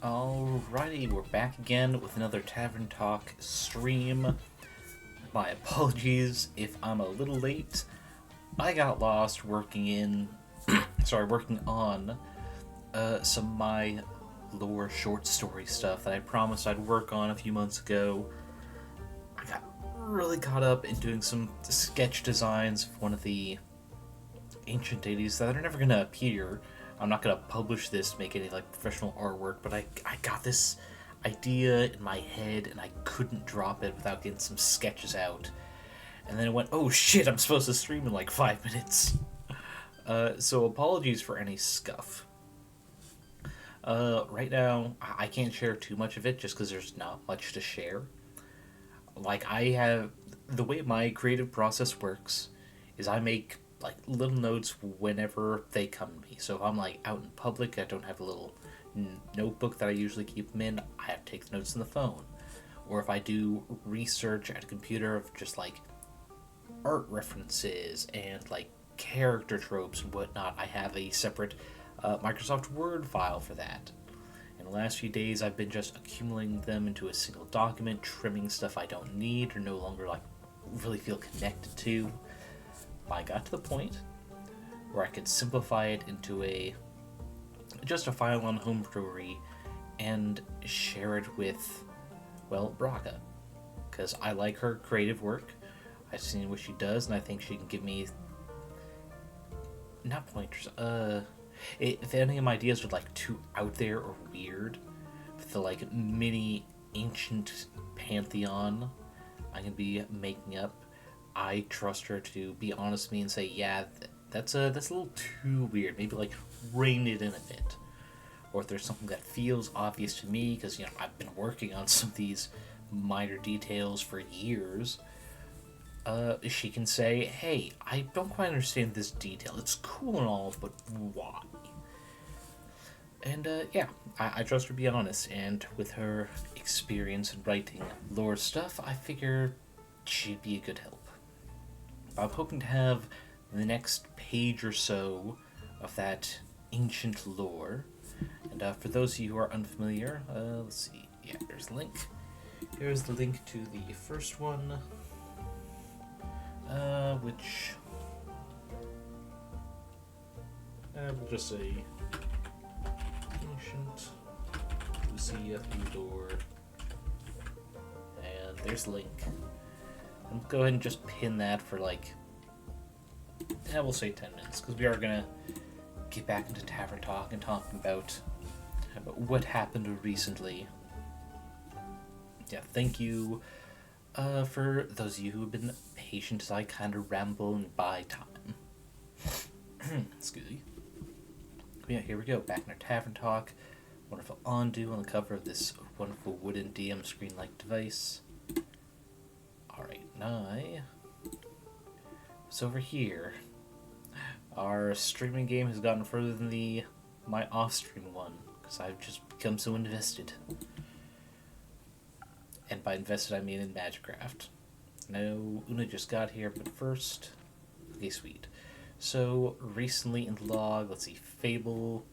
Alrighty, we're back again with another Tavern Talk stream. My apologies if I'm a little late. I got lost working on some of my lore short story stuff that I promised I'd work on a few months ago. I got really caught up in doing some sketch designs of one of the ancient deities that are never going to appear. I'm not going to publish this, make any professional artwork, but I got this idea in my head and I couldn't drop it without getting some sketches out. And then it went, oh shit, I'm supposed to stream in 5 minutes. So apologies for any scuff. Right now, I can't share too much of it just because there's not much to share. The way my creative process works is I make little notes whenever they come to me. So if I'm out in public, I don't have a little notebook that I usually keep them in. I have to take the notes on the phone. Or if I do research at a computer of just art references and character tropes and whatnot, I have a separate Microsoft Word file for that. In the last few days, I've been just accumulating them into a single document, trimming stuff I don't need or no longer really feel connected to. I got to the point where I could simplify it into just a file on home brewery and share it with, Braga. Because I like her creative work. I've seen what she does, and I think she can give me, not pointers, if any of my ideas are too out there or weird, with the mini ancient pantheon I can be making up, I trust her to be honest with me and say, yeah, that's a little too weird. Maybe rein it in a bit. Or if there's something that feels obvious to me, because I've been working on some of these minor details for years, she can say, hey, I don't quite understand this detail. It's cool and all, but why? And I trust her to be honest. And with her experience in writing lore stuff, I figure she'd be a good help. I'm hoping to have the next page or so of that ancient lore. And for those of you who are unfamiliar, let's see. Yeah, there's the link. Here's the link to the first one, which we'll just say ancient Lucia lore. And there's the link. And go ahead and just pin that for we'll say 10 minutes, because we are going to get back into Tavern Talk and talking about what happened recently. Yeah, thank you for those of you who have been patient as I kind of ramble and buy time. Excuse me. Yeah, here we go, back in our Tavern Talk. Wonderful undo on the cover of this wonderful wooden DM screen-like device. Alright, now so over here, our streaming game has gotten further than my off-stream one, because I've just become so invested. And by invested, I mean in Magicraft. Now, Una just got here, but first, okay, sweet. So, recently in the log, let's see, Fable,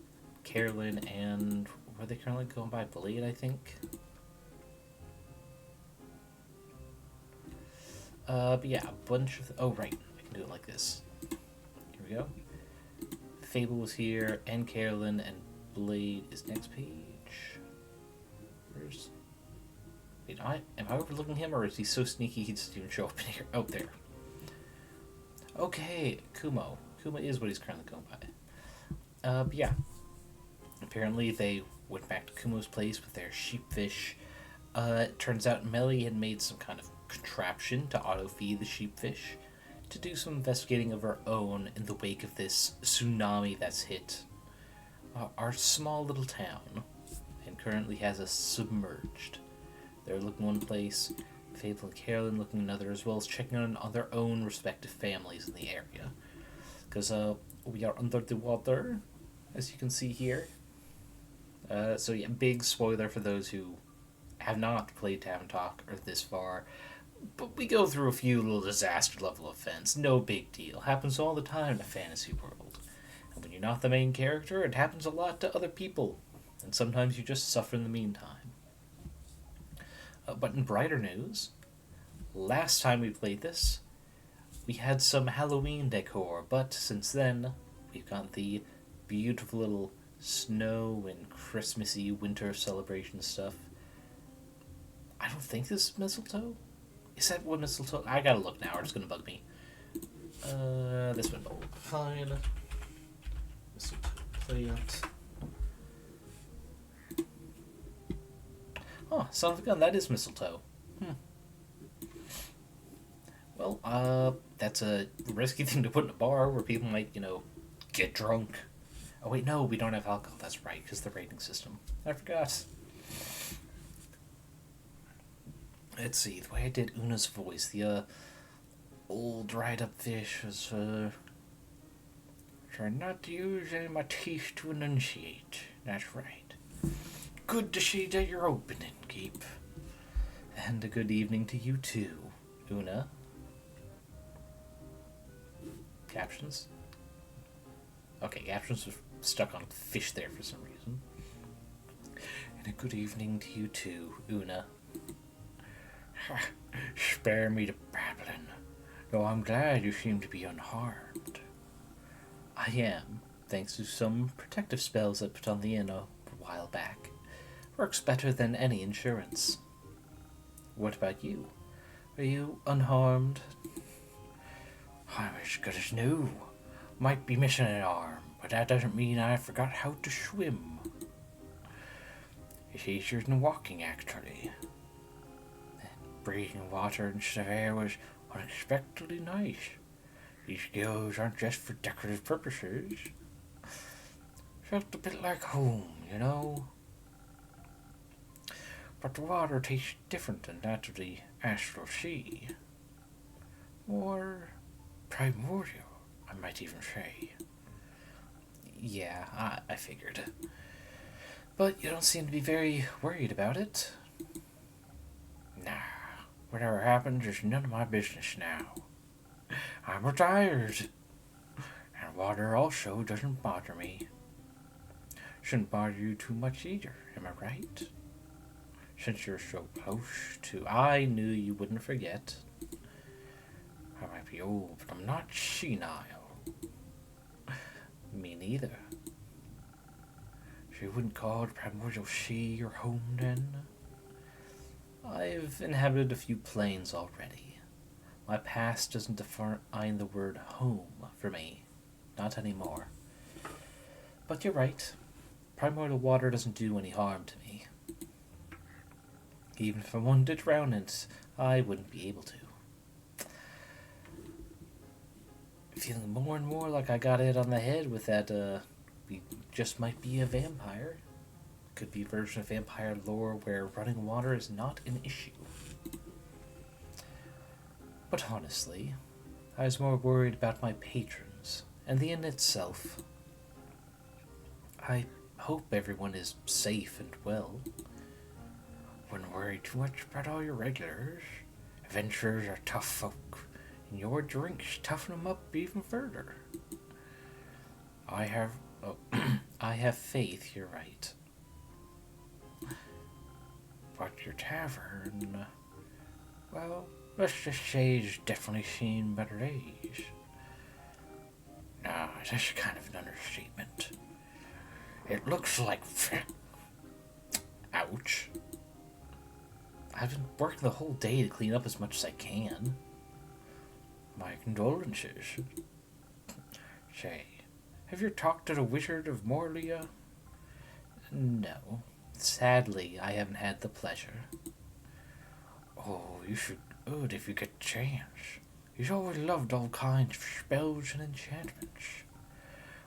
Carolyn, and were they currently going by Blade, I think? But yeah, a bunch of... oh, right. I can do it like this. Here we go. Fable was here, and Carolyn, and Blade is next page. Where's... wait, am I overlooking him, or is he so sneaky he doesn't even show up in here? Oh, there. Okay, Kumo. Kumo is what he's currently going by. But yeah. Apparently they went back to Kumo's place with their sheepfish. It turns out Melly had made some kind of contraption to auto-feed the sheepfish to do some investigating of her own in the wake of this tsunami that's hit our small little town and currently has us submerged. They're looking one place, Fable and Carolyn looking another, as well as checking on their own respective families in the area. Because we are under the water, as you can see here. So yeah, big spoiler for those who have not played Tavern Talk or this far. But we go through a few little disaster level events. No big deal. Happens all the time in a fantasy world. And when you're not the main character, it happens a lot to other people and sometimes you just suffer in the meantime. But in brighter news, last time we played this, we had some Halloween decor, but since then, we've got the beautiful little snow and Christmassy winter celebration stuff. I don't think this is mistletoe. Is that what mistletoe? I gotta look now, or it's gonna bug me. This one. Fine. Mistletoe plant. Oh, son of a gun, that is mistletoe. Well, that's a risky thing to put in a bar where people might, get drunk. Oh wait, no, we don't have alcohol. That's right, because the rating system. I forgot. Let's see, the way I did Una's voice, the, old dried up fish was, try not to use any of my teeth to enunciate. That's right. Good to see that you're open, Keep. And a good evening to you too, Una. Captions? Okay, captions were stuck on fish there for some reason. And a good evening to you too, Una. Spare me the babbling, though I'm glad you seem to be unharmed. I am, thanks to some protective spells I put on the inn a while back. Works better than any insurance. What about you? Are you unharmed? I'm as good as new. Might be missing an arm, but that doesn't mean I forgot how to swim. It's easier than walking, actually. Breathing water instead of air was unexpectedly nice. These skills aren't just for decorative purposes. Felt a bit like home, But the water tastes different than that of the astral sea. More primordial, I might even say. Yeah, I figured. But you don't seem to be very worried about it. Nah, whatever happens is none of my business now. I'm retired. And water also doesn't bother me. Shouldn't bother you too much either, am I right? Since you're so close to... I knew you wouldn't forget. I might be old, but I'm not senile. Me neither. So you wouldn't call the primordial sea your home, then? I've inhabited a few planes already. My past doesn't define the word home for me. Not anymore. But you're right. Primordial water doesn't do any harm to me. Even if I wanted to drown it, I wouldn't be able to. Feeling more and more like I got it on the head with that, we just might be a vampire. Could be a version of vampire lore where running water is not an issue. But honestly, I was more worried about my patrons and the inn itself. I hope everyone is safe and well. Wouldn't worry too much about all your regulars. Adventurers are tough folk, and your drinks toughen them up even further. I have faith you're right. But your tavern, well, let's just say it's definitely seen better days. Nah, that's kind of an understatement. It looks like... Ouch. I've been working the whole day to clean up as much as I can. My condolences. Say, have you talked to the Wizard of Morlia? No. Sadly, I haven't had the pleasure. Oh, you should good if you get a chance. He's always loved all kinds of spells and enchantments.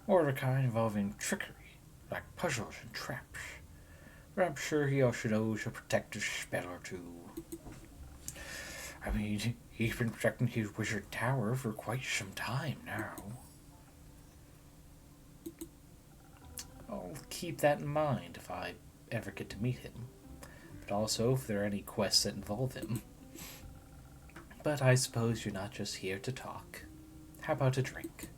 Or the kind involving trickery, like puzzles and traps. But I'm sure he also knows a protective spell or two. I mean, he's been protecting his wizard tower for quite some time now. I'll keep that in mind if I ever get to meet him. But also if there are any quests that involve him. But I suppose you're not just here to talk. How about a drink?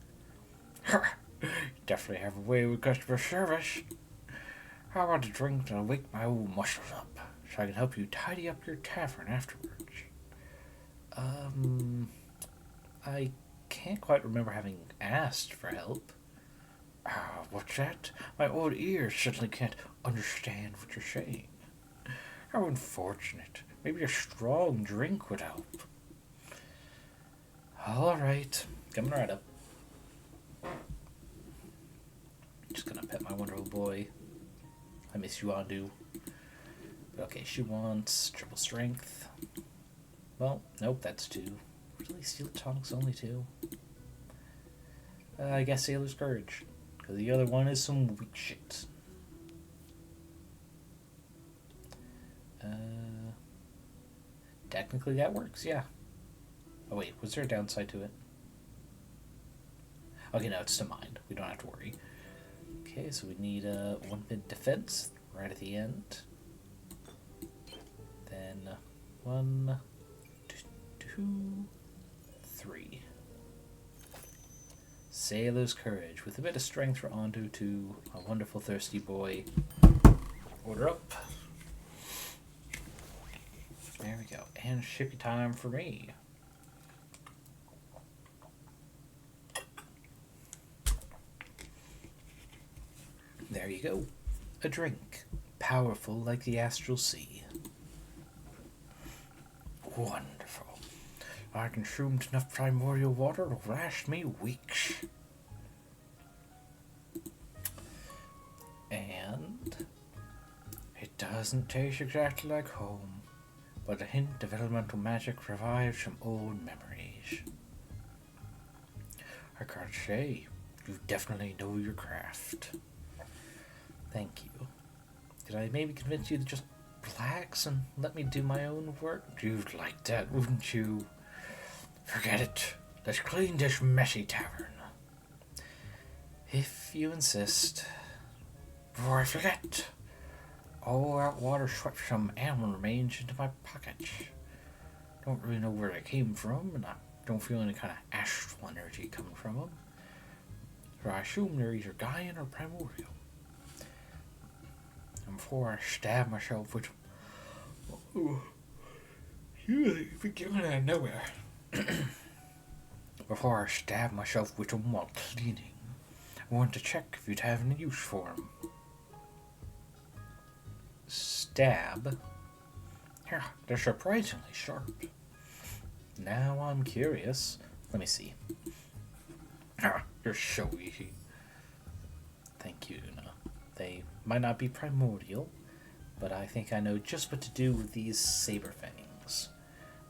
Definitely have a way with customer service. I want a drink to wake my old muscles up, so I can help you tidy up your tavern afterwards. I can't quite remember having asked for help. What's that? My old ears suddenly can't understand what you're saying. How unfortunate. Maybe a strong drink would help. Alright, coming right up. Just gonna pet my wonderful boy. I miss you, Andu. Okay, she wants triple strength. Well, nope, that's 2. Really, steel tonic's only 2. I guess Sailor's Courage. Because the other one is some weak shit. Technically that works, yeah. Oh wait, was there a downside to it? Okay, no, it's to mind. We don't have to worry. Okay, so we need 1 mid defense right at the end. Then 1, 2, 3. Sailor's Courage with a bit of strength for Andu to a wonderful thirsty boy. Order up. There we go. And shipping time for me. There you go. A drink. Powerful like the astral sea. Wonderful. I consumed enough primordial water to last me weeks. And it doesn't taste exactly like home, but a hint of elemental magic revives some old memories. I gotta say, you definitely know your craft. Thank you. Did I maybe convince you to just relax and let me do my own work? You'd like that, wouldn't you? Forget it. Let's clean this messy tavern. If you insist. Before I forget, all that water swept some animal remains into my pocket. Don't really know where they came from, and I don't feel any kind of astral energy coming from them. So I assume they're either Gaian or primordial. And before I stab myself with you beginning out of nowhere. Before I stab myself with them while cleaning, I want to check if you'd have any use for them. Stab? Yeah, they're surprisingly sharp. Now I'm curious. Let me see. You're so easy. Thank you, Una. They might not be primordial, but I think I know just what to do with these saber fangs.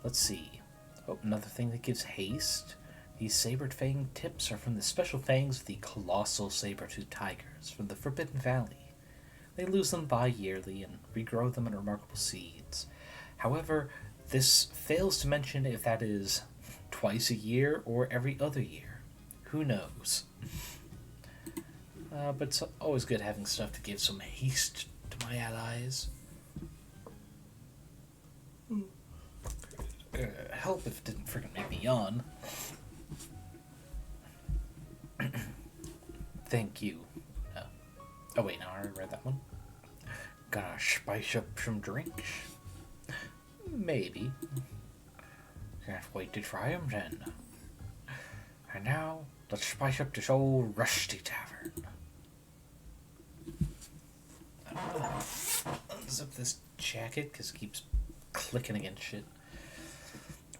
Let's see. Oh, another thing that gives haste. These sabered fang tips are from the special fangs of the colossal Sabertooth tigers from the Forbidden Valley. They lose them bi-yearly and regrow them in remarkable seeds. However, this fails to mention if that is twice a year or every other year. Who knows? But it's always good having stuff to give some haste to my allies. Help if it didn't freaking make me yawn. Thank you. Oh wait, no, I already read that one. Gonna spice up some drinks? Maybe. Can't wait to try them then. And now, let's spice up this old rusty tavern. Unzip this jacket because it keeps clicking against shit.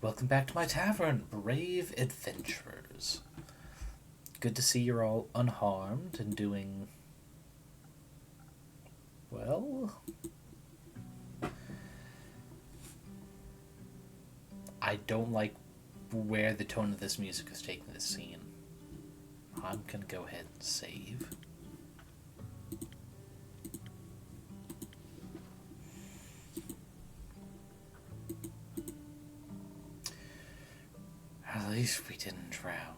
Welcome back to my tavern, brave adventurers. Good to see you're all unharmed and doing well. I don't like where the tone of this music is taking this scene. I'm gonna go ahead and save. At least we didn't drown.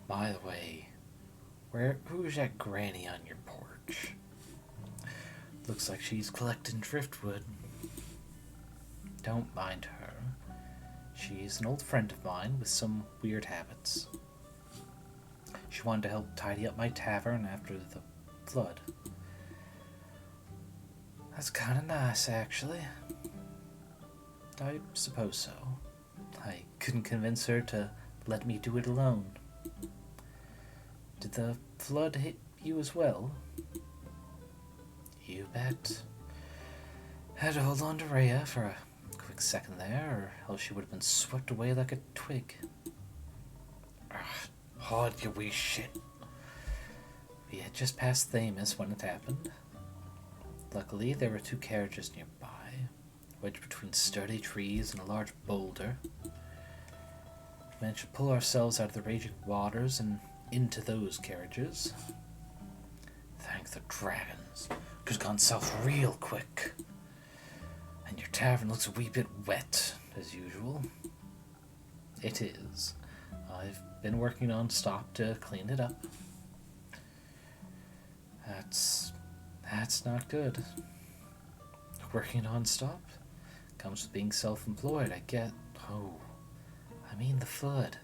By the way, who's that granny on your porch? Looks like she's collecting driftwood. Don't mind her. She's an old friend of mine with some weird habits. She wanted to help tidy up my tavern after the flood. That's kind of nice, actually. I suppose so. I couldn't convince her to let me do it alone. Did the flood hit you as well? You bet. Had to hold on to Rhea for a quick second there, or else she would have been swept away like a twig. Hard, you wee shit. We had just passed Thamus when it happened. Luckily, there were 2 carriages nearby, wedged between sturdy trees and a large boulder. We managed to pull ourselves out of the raging waters and into those carriages. Thank the dragons. Could've gone south real quick. And your tavern looks a wee bit wet, as usual. It is. I've been working non-stop to clean it up. That's not good. Working non-stop comes with being self-employed, I get. Oh, I mean the flood.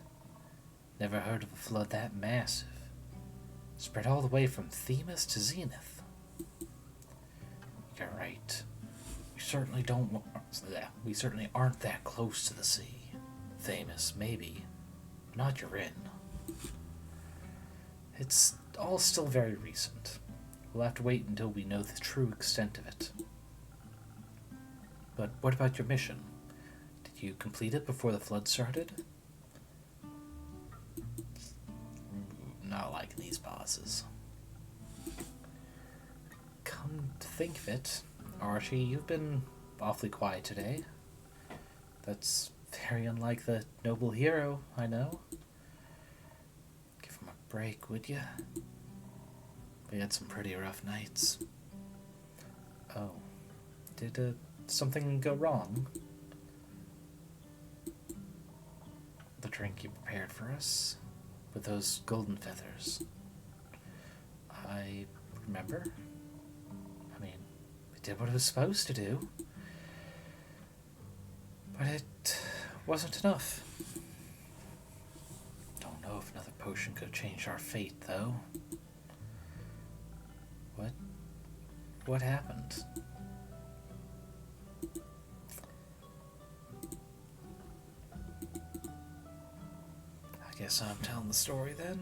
Never heard of a flood that massive. Spread all the way from Themis to Zenith. You're right. We certainly aren't that close to the sea. Themis, maybe. Not you're in. It's all still very recent. We'll have to wait until we know the true extent of it. But what about your mission? Did you complete it before the flood started? Not like these bosses. Come to think of it, Archie, you've been awfully quiet today. That's very unlike the noble hero, I know. Give him a break, would you? We had some pretty rough nights. Oh, did something go wrong? The drink you prepared for us? With those golden feathers. I remember. I mean, we did what it was supposed to do. But it wasn't enough. Don't know if another potion could have changed our fate, though. What happened? I guess I'm telling the story then.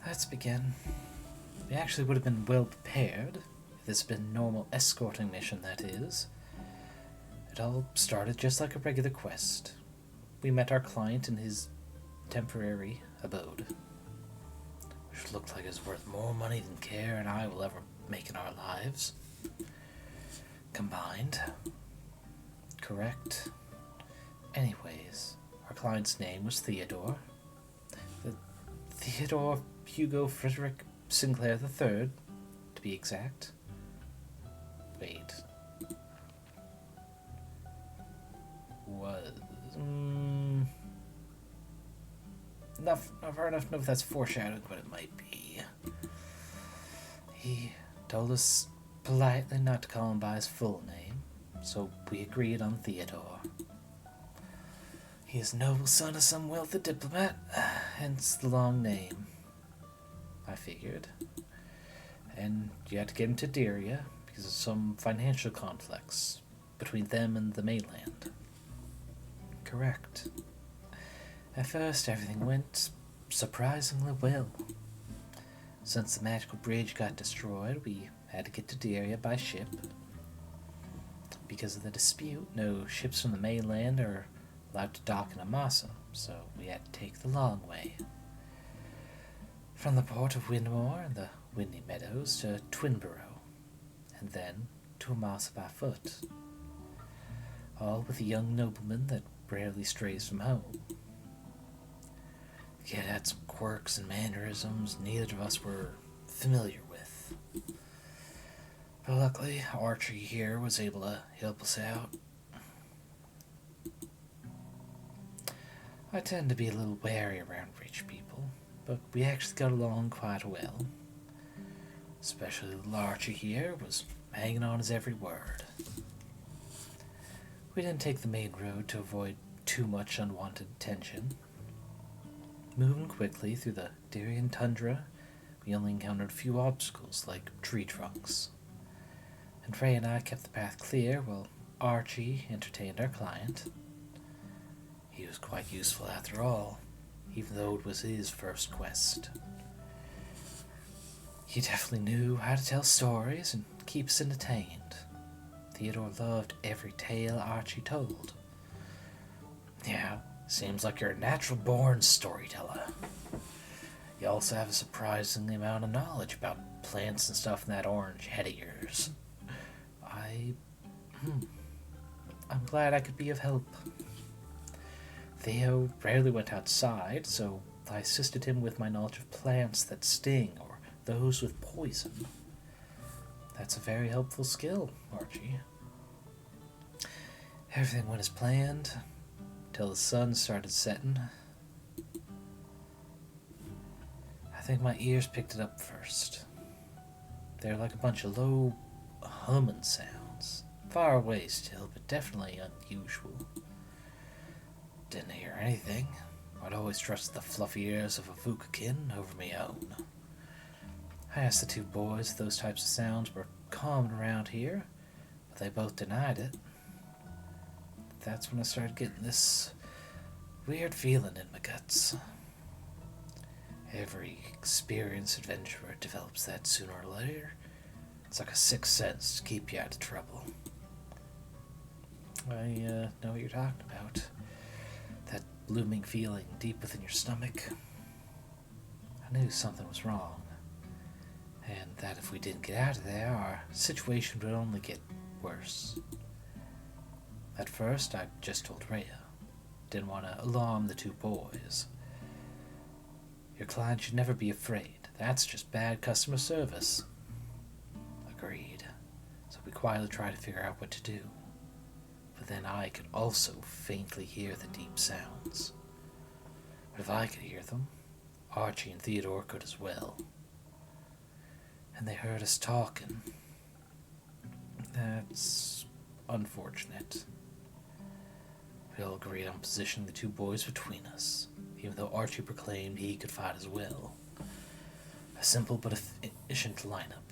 Let's begin. We actually would have been well prepared if this had been a normal escorting mission, that is. It all started just like a regular quest. We met our client in his temporary abode, which looked like it was worth more money than Care and I will ever make in our lives combined. Correct? Anyways, our client's name was Theodore. Theodore Hugo Frederick Sinclair III, to be exact. Wait. Not far enough to know if that's foreshadowing, but it might be. He told us politely not to call him by his full name, so we agreed on Theodore. He is noble son of some wealthy diplomat, hence the long name, I figured. And you had to get him to Dyria because of some financial conflicts between them and the mainland. Correct. At first, everything went surprisingly well. Since the magical bridge got destroyed, we had to get to Dyria by ship. Because of the dispute, no ships from the mainland are allowed to dock in Amasa, so we had to take the long way. From the port of Windmore and the Windy Meadows to Twinborough, and then to Amasa by foot. All with a young nobleman that rarely strays from home. The kid had some quirks and mannerisms neither of us were familiar with. But luckily, Archie here was able to help us out. I tend to be a little wary around rich people, but we actually got along quite well. Especially little Archie here was hanging on his every word. We didn't take the main road to avoid too much unwanted attention. Moving quickly through the Dyrian tundra, we only encountered a few obstacles like tree trunks. and Ray and I kept the path clear while Archie entertained our client. He was quite useful after all, even though it was his first quest. He definitely knew how to tell stories and keep us entertained. Theodore loved every tale Archie told. Yeah, seems like you're a natural-born storyteller. You also have a surprising amount of knowledge about plants and stuff in that orange head of yours. I'm glad I could be of help. Theo rarely went outside, so I assisted him with my knowledge of plants that sting or those with poison. That's a very helpful skill, Archie. Everything went as planned, till the sun started setting. I think my ears picked it up first. They're like a bunch of low humming sounds. Far away still, but definitely unusual. Didn't hear anything. I'd always trusted the fluffy ears of a Vukakin over my own. I asked the two boys if those types of sounds were common around here, but they both denied it. That's when I started getting this weird feeling in my guts. Every experienced adventurer develops that sooner or later. It's like a sixth sense to keep you out of trouble. I know what you're talking about. That looming feeling deep within your stomach. I knew something was wrong, and that if we didn't get out of there, our situation would only get worse. At first, I just told Rhea. Didn't want to alarm the two boys. Your client should never be afraid. That's just bad customer service. Agreed. So we quietly tried to figure out what to do. But then I could also faintly hear the deep sounds. But if I could hear them, Archie and Theodore could as well. And they heard us talking. That's unfortunate. We all agreed on positioning the two boys between us, even though Archie proclaimed he could fight as well. A simple but efficient lineup.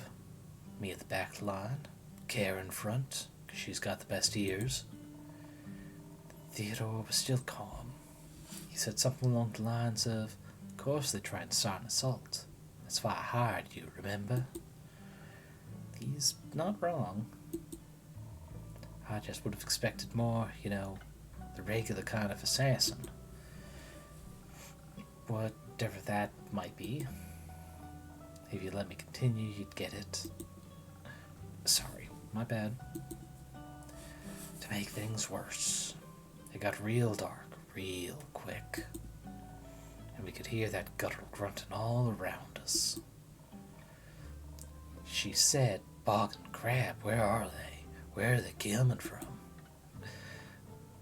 Me at the back line, Kara in front, because she's got the best ears. Theodore was still calm. He said something along the lines of course they tried to start an assault. That's why I hired you, remember? He's not wrong. I just would have expected more, the regular kind of assassin. Whatever that might be. If you let me continue, you'd get it. Sorry, my bad. To make things worse, it got real dark, real quick. And we could hear that guttural grunting all around us. She said, Bog and Crab, where are they? Where are they coming from?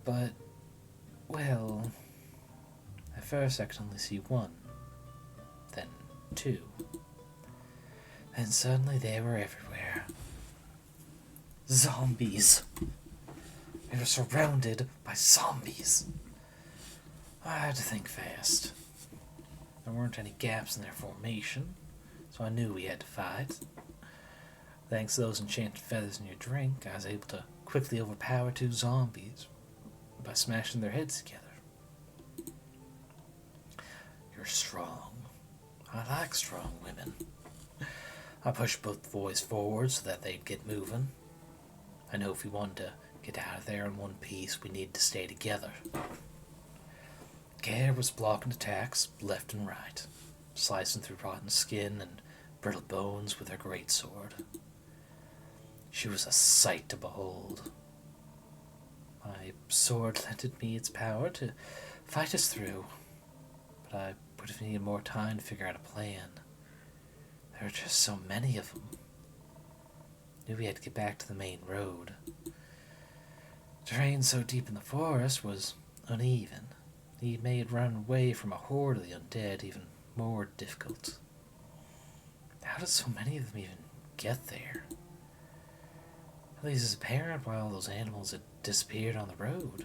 But, well, at first I could only see one, then two. Then suddenly they were everywhere. Zombies. We were surrounded by zombies. I had to think fast. There weren't any gaps in their formation, so I knew we had to fight. Thanks to those enchanted feathers in your drink, I was able to quickly overpower two zombies by smashing their heads together. You're strong. I like strong women. I pushed both boys forward so that they'd get moving. I know if we wanted to get out of there in one piece, we needed to stay together. Gare was blocking attacks left and right, slicing through rotten skin and brittle bones with her greatsword. She was a sight to behold. My sword lended me its power to fight us through, but I would have needed more time to figure out a plan. There were just so many of them. Knew we had to get back to the main road. Terrain so deep in the forest was uneven. He made running away from a horde of the undead even more difficult. How did so many of them even get there? At least it's apparent why all those animals had disappeared on the road.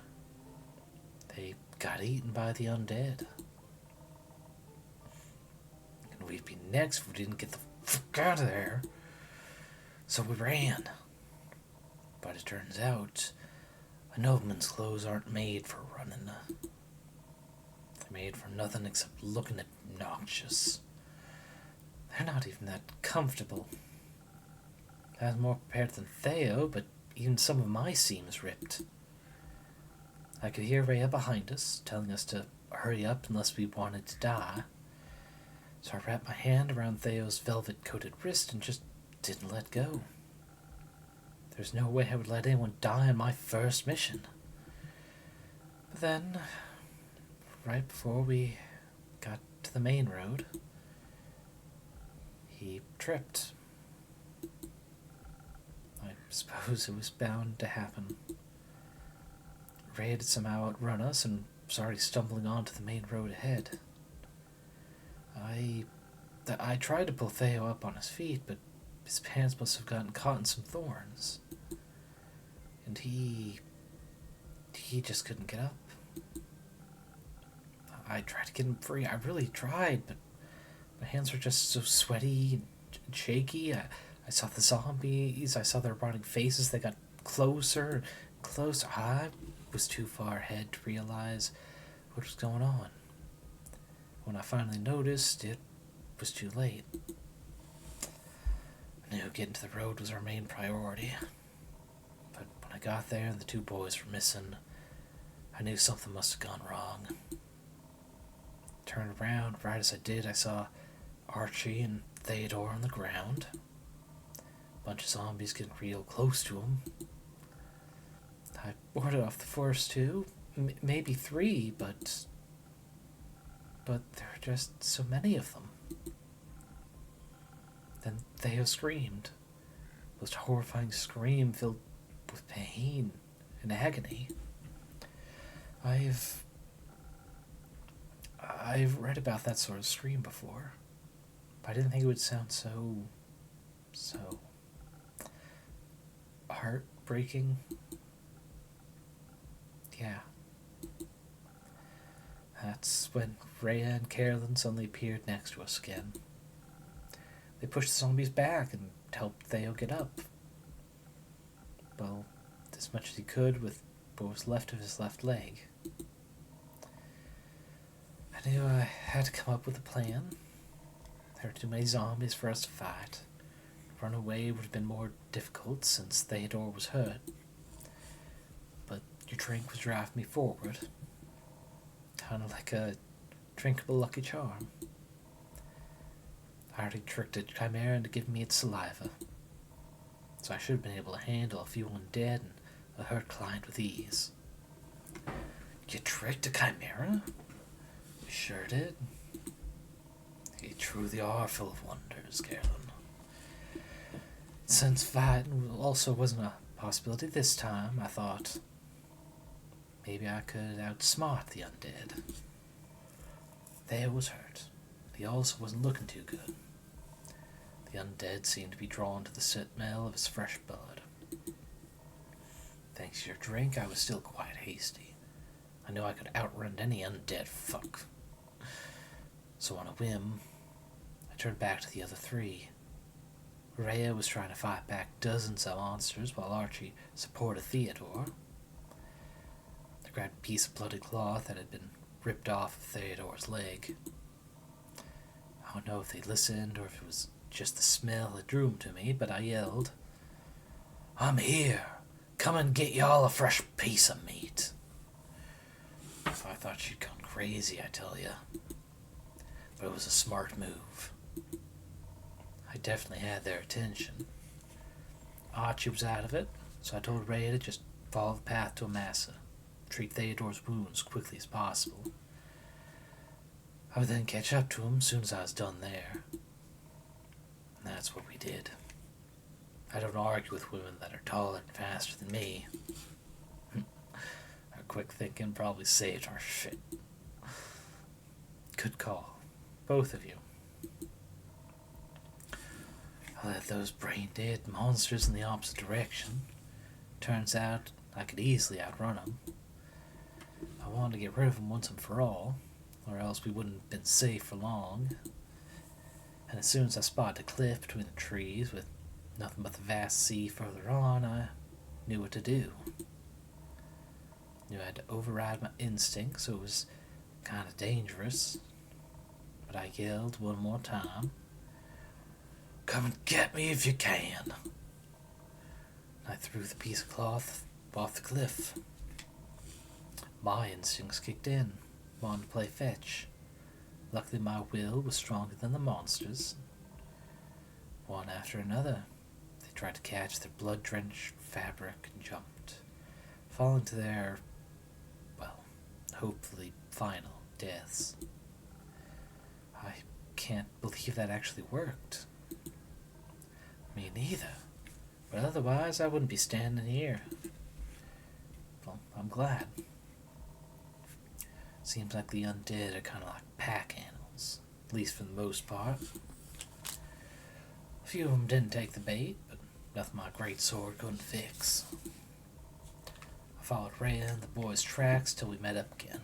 They got eaten by the undead. And we'd be next if we didn't get the fuck out of there. So we ran. But it turns out a nobleman's clothes aren't made for running. They're made for nothing except looking obnoxious. They're not even that comfortable. I was more prepared than Theo, but even some of my seams ripped. I could hear Rhea behind us, telling us to hurry up unless we wanted to die. So I wrapped my hand around Theo's velvet-coated wrist and just didn't let go. There's no way I would let anyone die on my first mission. But then, right before we got to the main road, he tripped. I suppose it was bound to happen. Ray had somehow outrun us and was already stumbling onto the main road ahead. I tried to pull Theo up on his feet, but his pants must have gotten caught in some thorns. And he just couldn't get up. I tried to get him free. I really tried, but my hands were just so sweaty and shaky. I saw the zombies. I saw their rotting faces. They got closer and closer. I was too far ahead to realize what was going on. When I finally noticed, it was too late. I knew getting to the road was our main priority. But when I got there and the two boys were missing, I knew something must have gone wrong. Turned around, right as I did, I saw Archie and Theodore on the ground. A bunch of zombies getting real close to him. I warded off the first two, maybe three, but there were just so many of them. Then Theo screamed. It was a horrifying scream filled with pain and agony. I've read about that sort of scream before, but I didn't think it would sound so heartbreaking. Yeah. That's when Rhea and Carolyn suddenly appeared next to us again. They pushed the zombies back and helped Theo get up. Well, as much as he could with what was left of his left leg. I knew I had to come up with a plan. There were too many zombies for us to fight. Run away would have been more difficult since Theodore was hurt. But your drink was driving me forward. Kind of like a drinkable Lucky Charm. I already tricked a chimera into giving me its saliva. So I should have been able to handle a few undead and a hurt client with ease. You tricked a chimera? You sure did. You truly are full of wonders, Carolyn. Since fighting also wasn't a possibility this time, I thought maybe I could outsmart the undead. Theo was hurt. He also wasn't looking too good. The undead seemed to be drawn to the smell of his fresh blood. Thanks to your drink, I was still quite hasty. I knew I could outrun any undead fuck. So on a whim, I turned back to the other three. Rhea was trying to fight back dozens of monsters while Archie supported Theodore. I grabbed a piece of bloody cloth that had been ripped off of Theodore's leg. I don't know if they listened or if it was just the smell that drew them to me, but I yelled, "I'm here! Come and get y'all a fresh piece of meat!" I thought she'd gone crazy, I tell ya. But it was a smart move. I definitely had their attention. Archie was out of it, so I told Rhea to just follow the path to Amasa, treat Theodore's wounds as quickly as possible. I would then catch up to him as soon as I was done there. And that's what we did. I don't argue with women that are taller and faster than me. Our quick thinking probably saved our shit. Good call. Both of you. I led those brain-dead monsters in the opposite direction. Turns out I could easily outrun them. I wanted to get rid of them once and for all, or else we wouldn't have been safe for long. And as soon as I spotted a cliff between the trees with nothing but the vast sea further on, I knew what to do. Knew I had to override my instincts, so it was kind of dangerous. But I yelled one more time, "Come and get me if you can!" I threw the piece of cloth off the cliff. My instincts kicked in, wanted to play fetch. Luckily my will was stronger than the monsters. One after another, they tried to catch their blood-drenched fabric and jumped, falling to their, well, hopefully final deaths. I can't believe that actually worked. Me neither. But otherwise, I wouldn't be standing here. Well, I'm glad. Seems like the undead are kind of like pack animals, at least for the most part. A few of them didn't take the bait, but nothing my great sword couldn't fix. I followed Ray in the boys' tracks till we met up again.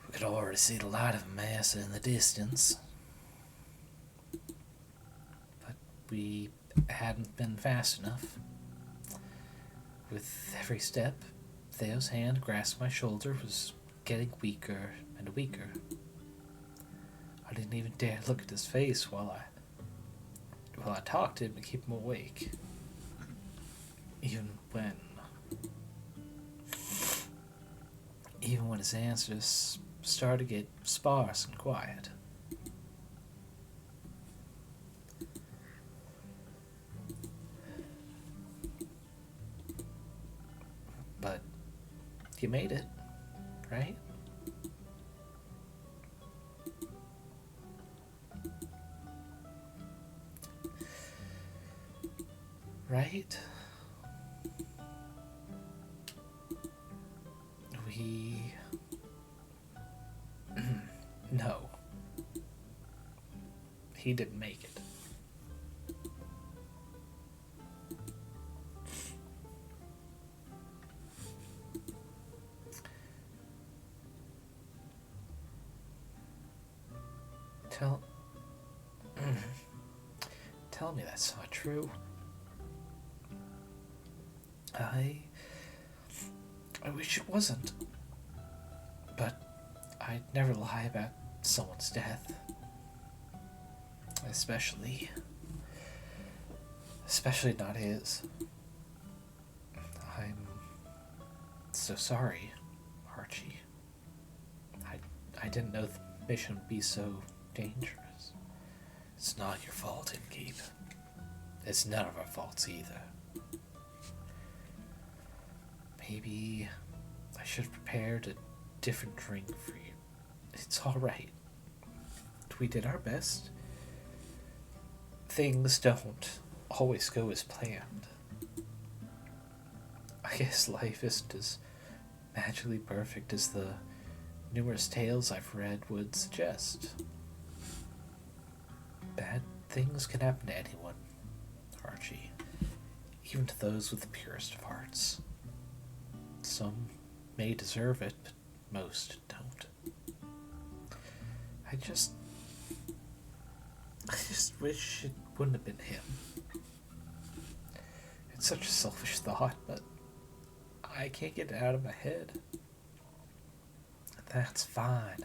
We could already see the light of a mesa in the distance, but we hadn't been fast enough. With every step, Theo's hand grasping my shoulder was getting weaker and weaker. I didn't even dare look at his face while I talked to him to keep him awake. Even when his answers started to get sparse and quiet. But you made it, right? Right? No. He didn't make it. Tell me that's not true. I wish it wasn't. But I'd never lie about someone's death. Especially not his. I'm so sorry, Archie. I didn't know the mission would be so dangerous. It's not your fault, Inkeep. It's none of our faults either. Maybe I should have prepared a different drink for you. It's alright. We did our best. Things don't always go as planned. I guess life isn't as magically perfect as the numerous tales I've read would suggest. Bad things can happen to anyone, Archie, even to those with the purest of hearts. Some may deserve it, but most don't. I just wish it wouldn't have been him. It's such a selfish thought, but I can't get it out of my head. That's fine.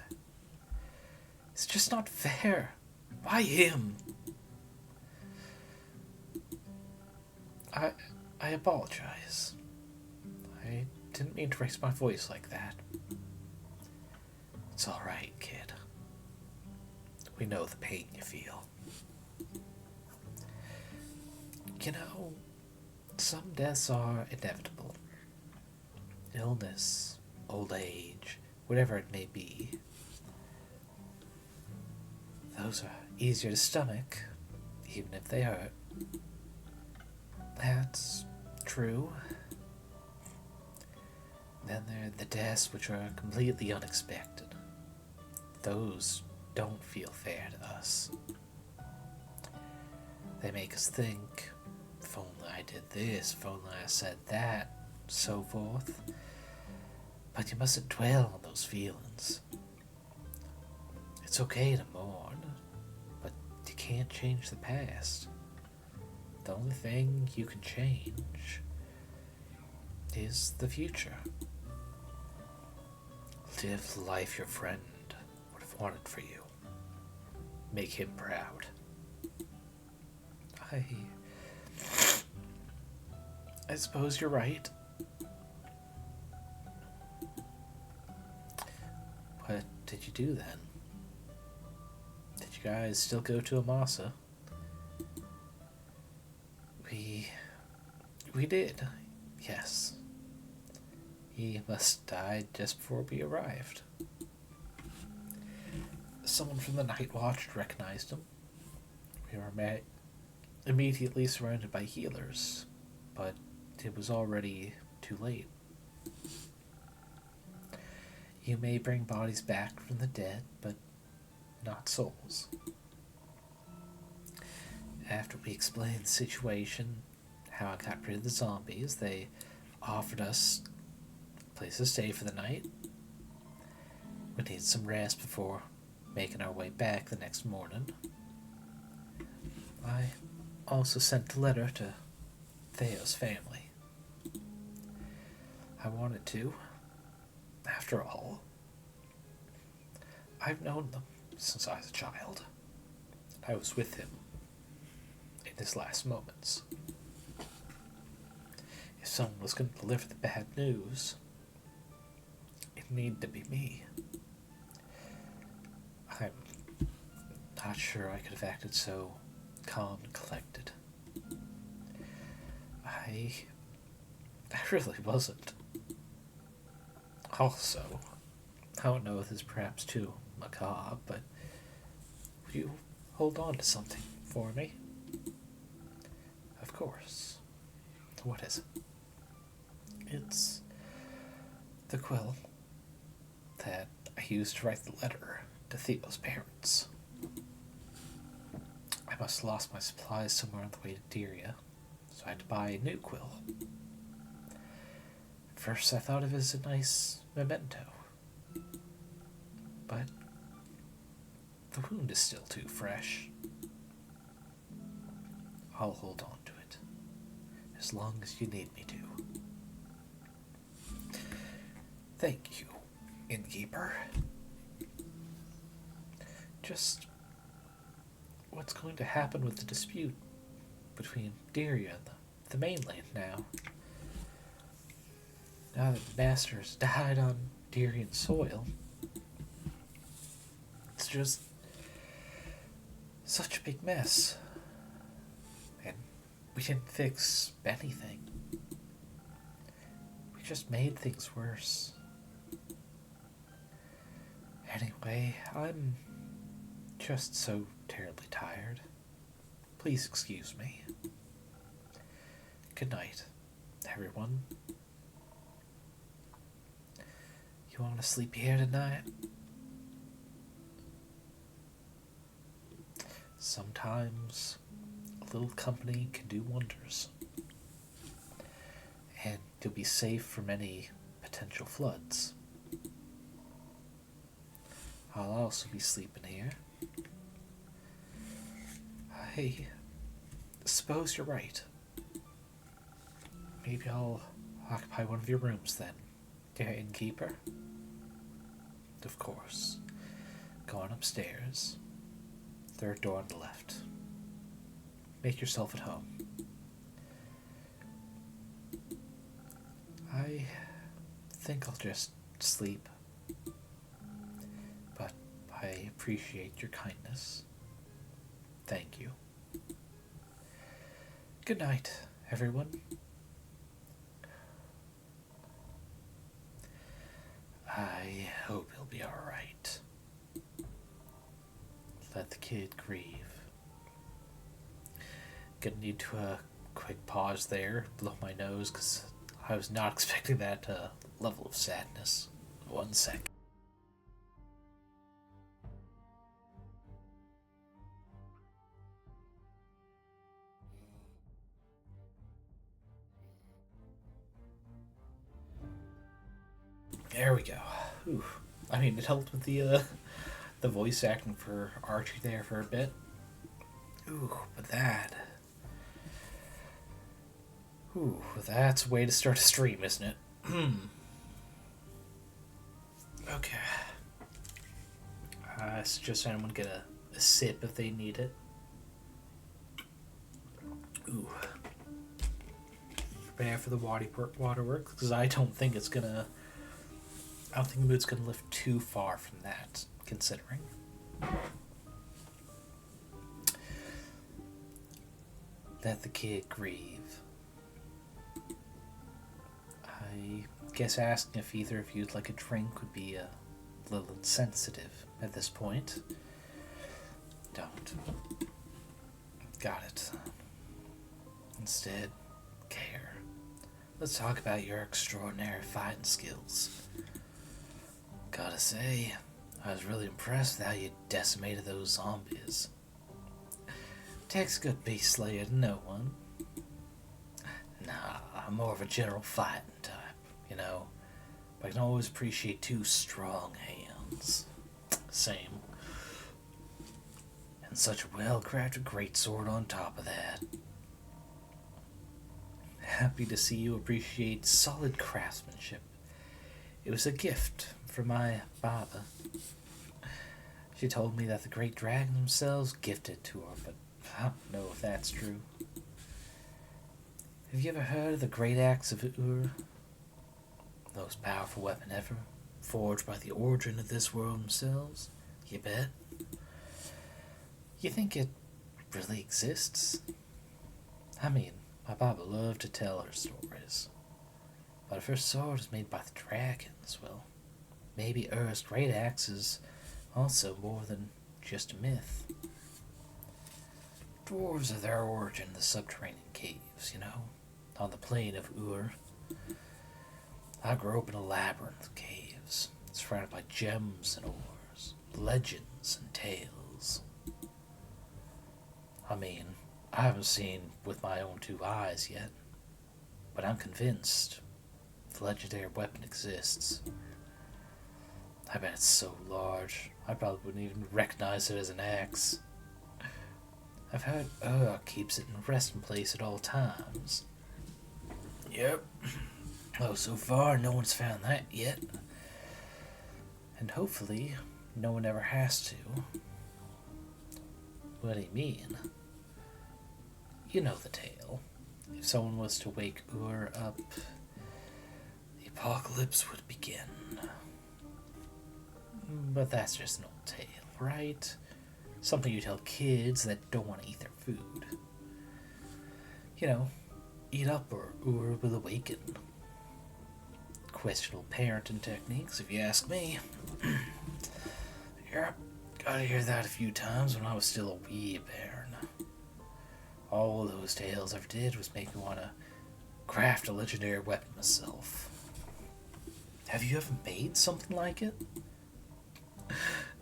It's just not fair. Why him? I apologize. I didn't mean to raise my voice like that. It's alright, kid. We know the pain you feel. You know, some deaths are inevitable. Illness, old age, whatever it may be. Those are easier to stomach, even if they hurt. That's true. Then there are the deaths which are completely unexpected. Those don't feel fair to us. They make us think, if only I did this, if only I said that, so forth. But you mustn't dwell on those feelings. It's okay to mourn, but you can't change the past. The only thing you can change is the future. Live the life your friend would have wanted for you. Make him proud. I suppose you're right. What did you do then? Did you guys still go to Amasa? We did, yes. He must have died just before we arrived. Someone from the Night Watch recognized him. We were immediately surrounded by healers, but it was already too late. You may bring bodies back from the dead, but not souls. After we explained the situation, how I got rid of the zombies, they offered us a place to stay for the night. We needed some rest before making our way back the next morning. I also sent a letter to Theo's family. I wanted to. After all, I've known them since I was a child. I was with him in his last moments. If someone was going to deliver the bad news, it needed to be me. I'm not sure I could have acted so calm and collected. I really wasn't. Also, I don't know if this is perhaps too macabre, but will you hold on to something for me? Of course. What is it? It's the quill that I used to write the letter to Theo's parents. I must have lost my supplies somewhere on the way to Dyria, so I had to buy a new quill. First I thought of it as a nice memento, but the wound is still too fresh. I'll hold on to it, as long as you need me to. Thank you, innkeeper. Just what's going to happen with the dispute between Dyria and the mainland now? Now that the masters died on Dyrian soil, it's just such a big mess. And we didn't fix anything. We just made things worse. Anyway, I'm just so terribly tired. Please excuse me. Good night, everyone. You want to sleep here tonight? Sometimes a little company can do wonders. And you'll be safe from any potential floods. I'll also be sleeping here. I suppose you're right. Maybe I'll occupy one of your rooms then, dear innkeeper. Of course. Go on upstairs. Third door on the left. Make yourself at home. I think I'll just sleep. But I appreciate your kindness. Thank you. Good night, everyone. I hope he'll be alright. Let the kid grieve. Gonna need to a quick pause there, blow my nose, because I was not expecting that level of sadness. 1 sec. There we go. Ooh. I mean, it helped with the voice acting for Archie there for a bit. Ooh, but that Ooh, that's a way to start a stream, isn't it? Okay. I suggest anyone get a sip if they need it. Ooh. Prepare for the waterworks, because I don't think it's gonna... I don't think the mood's gonna lift too far from that, considering. Let the kid grieve. I guess asking if either of you'd like a drink would be a little insensitive at this point. Don't. Got it. Instead, care. Let's talk about your extraordinary fighting skills. Gotta say, I was really impressed with how you decimated those zombies. Takes a good beast slayer to know one. Nah, I'm more of a general fighting type, you know. But I can always appreciate two strong hands. Same. And such a well-crafted greatsword on top of that. Happy to see you appreciate solid craftsmanship. It was a gift from my Baba. She told me that the great dragon themselves gifted it to her, but I don't know if that's true. Have you ever heard of the great axe of Ur? The most powerful weapon ever, forged by the origin of this world themselves? You bet. You think it really exists? I mean, my Baba loved to tell her stories. But if her sword is made by the dragons, well, maybe Ur's great axe is also more than just a myth. Dwarves are their origin in the subterranean caves, you know, on the plain of Ur. I grew up in a labyrinth of caves, surrounded by gems and ores, legends and tales. I mean, I haven't seen with my own two eyes yet, but I'm convinced the legendary weapon exists. I bet it's so large, I probably wouldn't even recognize it as an axe. I've heard keeps it in resting place at all times. Yep. Oh, so far no one's found that yet. And hopefully, no one ever has to. What do you mean? You know the tale. If someone was to wake Ur up, the apocalypse would begin. But that's just an old tale, right? Something you tell kids that don't want to eat their food. You know, eat up or Ur will awaken. Questionable parenting techniques, if you ask me. Yep, gotta hear that a few times when I was still a wee bairn. All those tales ever did was make me want to craft a legendary weapon myself. Have you ever made something like it?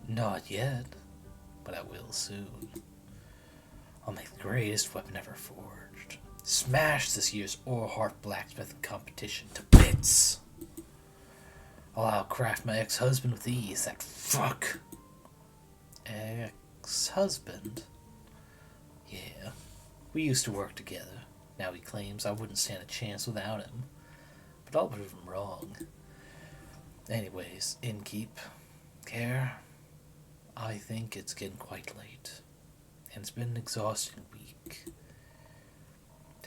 Not yet, but I will soon. I'll make the greatest weapon ever forged. Smash this year's Orhart blacksmithing competition to bits. I'll outcraft my ex-husband with ease, that fuck. Ex-husband? Yeah, we used to work together. Now he claims I wouldn't stand a chance without him. But I'll prove him wrong. Anyways, innkeep. Care? I think it's getting quite late. And it's been an exhausting week.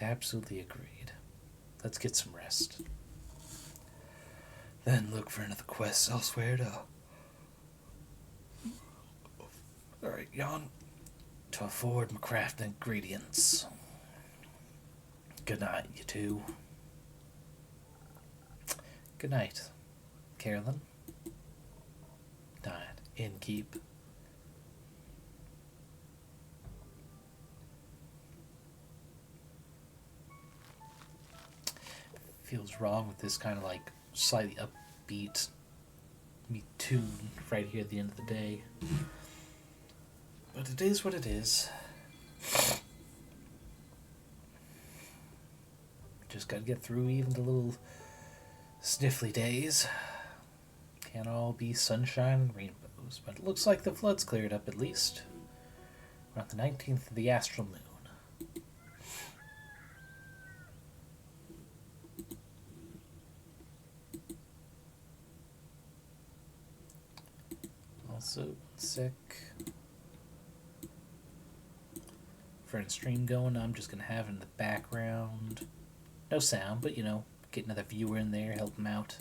Absolutely agreed. Let's get some rest. Then look for another quest elsewhere to... Alright, yawn. To afford my crafting ingredients. Good night, you two. Good night, Carolyn. Night, innkeep. Feels wrong with this kind of like slightly upbeat tune right here at the end of the day. But it is what it is. Just gotta get through even the little sniffly days. Can't all be sunshine and rainbows, but it looks like the flood's cleared up at least. We're on the 19th of the astral moon. Also, sick. Friend stream going, I'm just gonna have it in the background. No sound, but you know, get another viewer in there, help them out.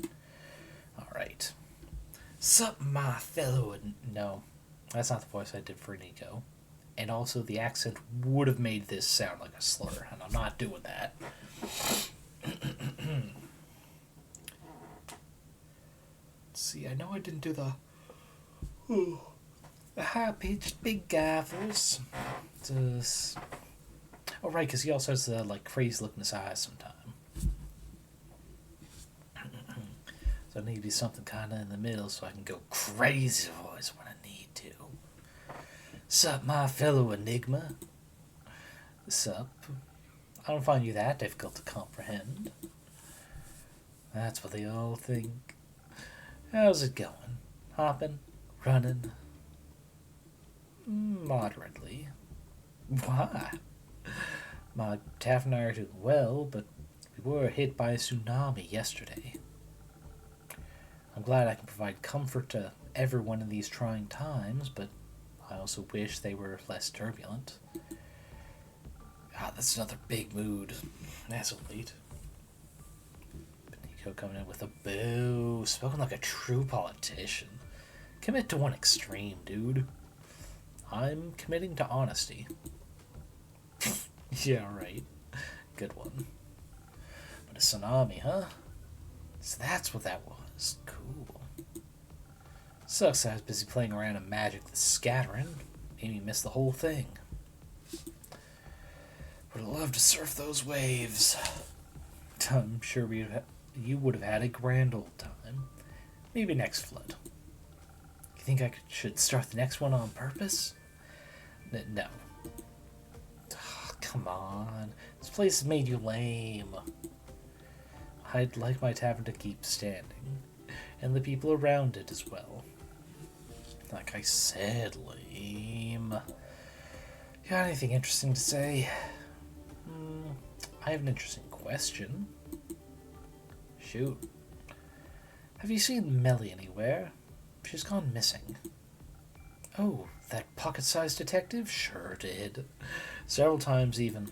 Alright. Sup, my fellow. No, that's not the voice I did for Nico. And also, the accent would have made this sound like a slur, and I'm not doing that. Let's see, I know I didn't do the high-pitched big guy voice. Just... Oh, right, because he also has the, like, crazy look in his eyes sometimes. So I need to be something kind of in the middle so I can go crazy voice when I need to. Sup, my fellow enigma? Sup? I don't find you that difficult to comprehend. That's what they all think. How's it going? Hopping? Running? Moderately. Why? My Tavern and I are doing well, but we were hit by a tsunami yesterday. I'm glad I can provide comfort to everyone in these trying times, but I also wish they were less turbulent. God, that's another big mood. That's a late. Nico coming in with a boo. Spoken like a true politician. Commit to one extreme, dude. I'm committing to honesty. Yeah, right. Good one. But a tsunami, huh? So that's what that was. Cool. Sucks I was busy playing around in Magic the Scattering. Made me miss the whole thing. Would have loved to surf those waves. I'm sure you would have had a grand old time. Maybe next flood. You think I should start the next one on purpose? No. Oh, come on. This place has made you lame. I'd like my tavern to keep standing. And the people around it as well. Like I said, lame. You got anything interesting to say? I have an interesting question. Shoot. Have you seen Melly anywhere? She's gone missing. Oh, that pocket-sized detective? Sure did. Several times even.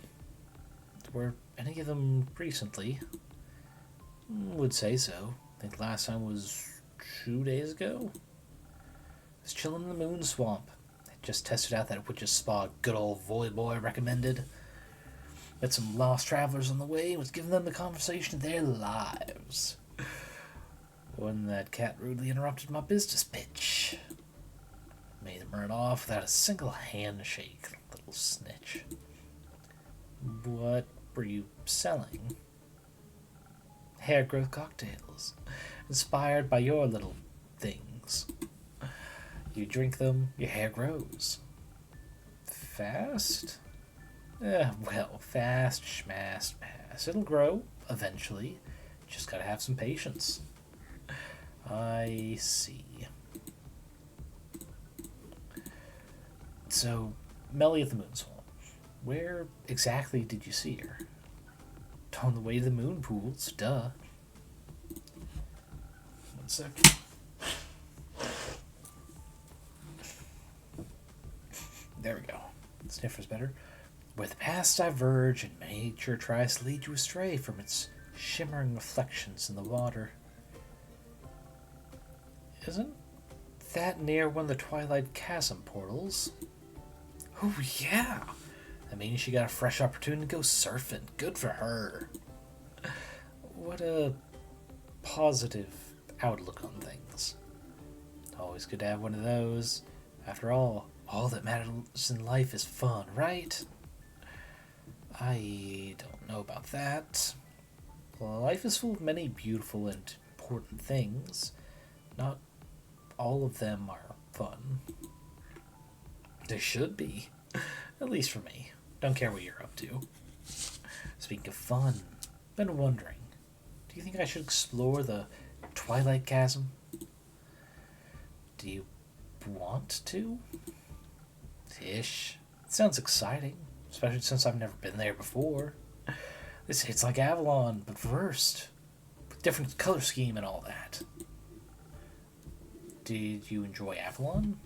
Were any of them recently? Would say so. I think last time was 2 days ago. I was chilling in the Moon Swamp. I just tested out that witch's spa good old Void Boy recommended. Met some lost travelers on the way and was giving them the conversation of their lives. When that cat rudely interrupted my business pitch. Made them run off without a single handshake, little snitch. What were you selling? Hair growth cocktails, inspired by your little things. You drink them, your hair grows. Fast? Well, fast, schmast, pass. It'll grow, eventually. Just gotta have some patience. I see. So, Melly at the Moon Swamp. Where exactly did you see her? On the way to the moon pools, duh. 1 sec. There we go. Sniffer's better. Where the paths diverge and nature tries to lead you astray from its shimmering reflections in the water. Isn't that near one of the Twilight Chasm portals? Oh, yeah! That means she got a fresh opportunity to go surfing. Good for her. What a positive outlook on things. Always good to have one of those. After all that matters in life is fun, right? I don't know about that. Life is full of many beautiful and important things. Not all of them are fun. They should be. At least for me. Don't care what you're up to. Speaking of fun, been wondering, do you think I should explore the Twilight Chasm? Do you want to? Ish. It sounds exciting, especially since I've never been there before. This hits like Avalon, but reversed. With different color scheme and all that. Did you enjoy Avalon?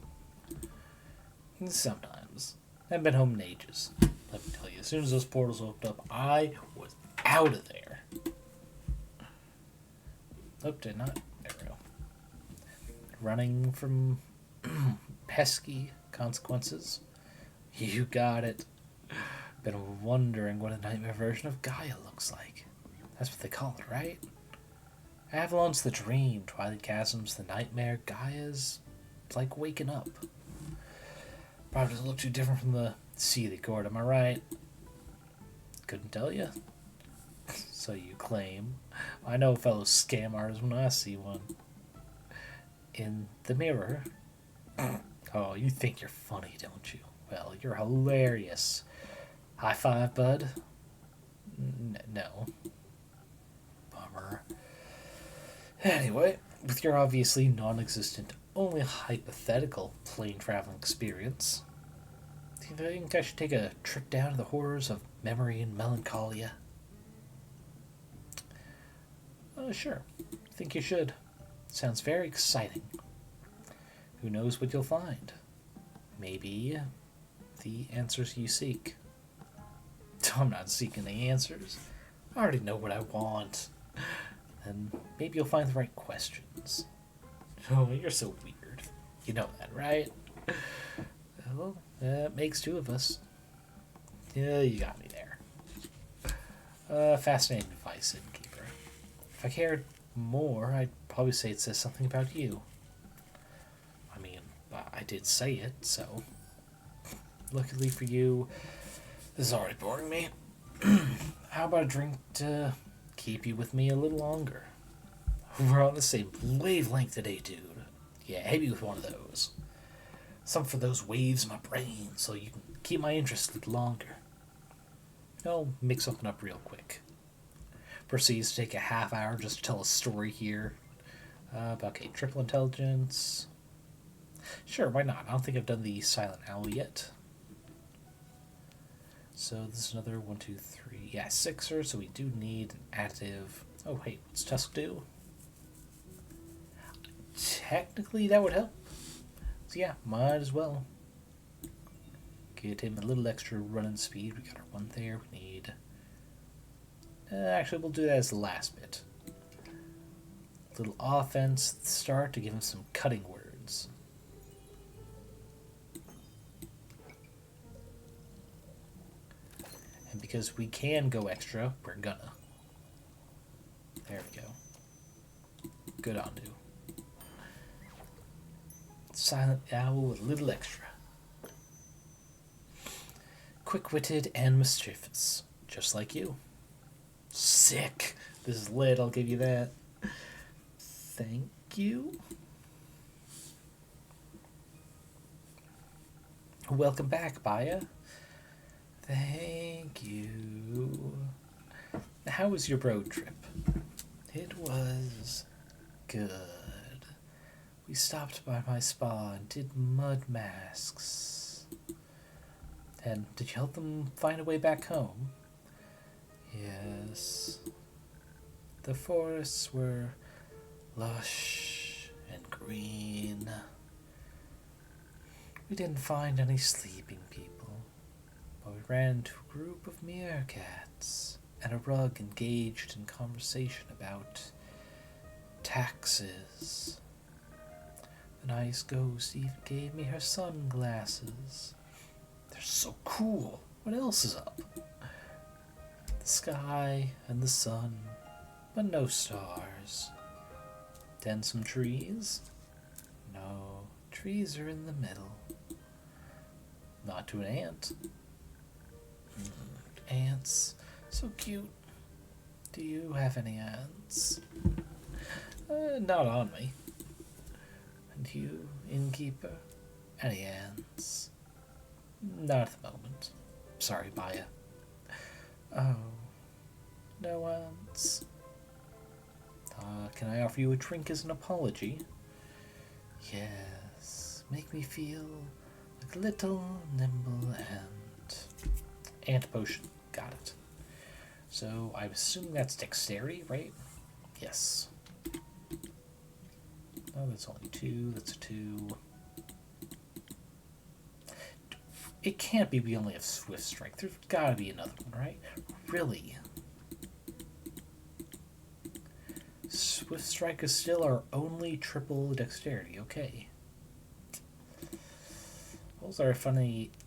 Sometimes. I haven't been home in ages. Let me tell you, as soon as those portals opened up, I was out of there. Oh, did not? There we go. Running from pesky consequences. You got it. Been wondering what a nightmare version of Gaia looks like. That's what they call it, right? Avalon's the dream, Twilight Chasm's the nightmare, Gaia's like waking up. Probably doesn't look too different from the Sea they court, am I right? Couldn't tell you. So you claim. I know fellow scam artists when I see one. In the mirror. Oh, you think you're funny, don't you? Well, you're hilarious. High five, bud? No. Bummer. Anyway, with your obviously non-existent, only hypothetical plane traveling experience, do you think I should take a trip down to the horrors of memory and melancholia? Sure. I think you should. Sounds very exciting. Who knows what you'll find? Maybe the answers you seek. I'm not seeking the answers. I already know what I want. And maybe you'll find the right questions. Oh, you're so weird. You know that, right? Well, that makes two of us. Yeah, you got me there. Fascinating advice, Innkeeper. If I cared more, I'd probably say it says something about you. I mean, I did say it, so... Luckily for you, this is already boring me. How about a drink to keep you with me a little longer? We're on the same wavelength today, dude. Yeah, hit me with one of those. Some for those waves in my brain, so you can keep my interest a little longer. I'll mix something up real quick. Proceeds to take a half hour just to tell a story here. Okay, triple intelligence. Sure, why not? I don't think I've done the Silent Owl yet. So this is another 1, 2, 3. Yeah, 6er, so we do need an additive. Oh, hey, what's Tusk do? Technically, that would help. So yeah, might as well. Get him a little extra running speed. We got our 1 there. We need... actually, we'll do that as the last bit. A little offense at the start to give him some cutting words. And because we can go extra, we're gonna. There we go. Good on you. Silent Owl with a little extra. Quick-witted and mischievous, just like you. Sick. This is lit, I'll give you that. Thank you. Welcome back, Baya. Thank you. How was your road trip? It was good. We stopped by my spa and did mud masks. And did you help them find a way back home? Yes. The forests were lush and green. We didn't find any sleeping people, but we ran into a group of meerkats and a rug engaged in conversation about taxes. The nice ghost even gave me her sunglasses. They're so cool. What else is up? The sky and the sun, but no stars. Then some trees? No, trees are in the middle. Not to an ant. Ants, so cute. Do you have any ants? Not on me. And you, innkeeper? Any ants? Not at the moment. Sorry, Baya. Oh, no ants. Can I offer you a drink as an apology? Yes, make me feel like a little nimble ant. Ant potion, got it. So I'm assuming that's dexterity, right? Yes. Oh, that's only 2. That's a 2. It can't be we only have Swift Strike. There's gotta be another one, right? Really? Swift Strike is still our only triple dexterity. Okay. Those are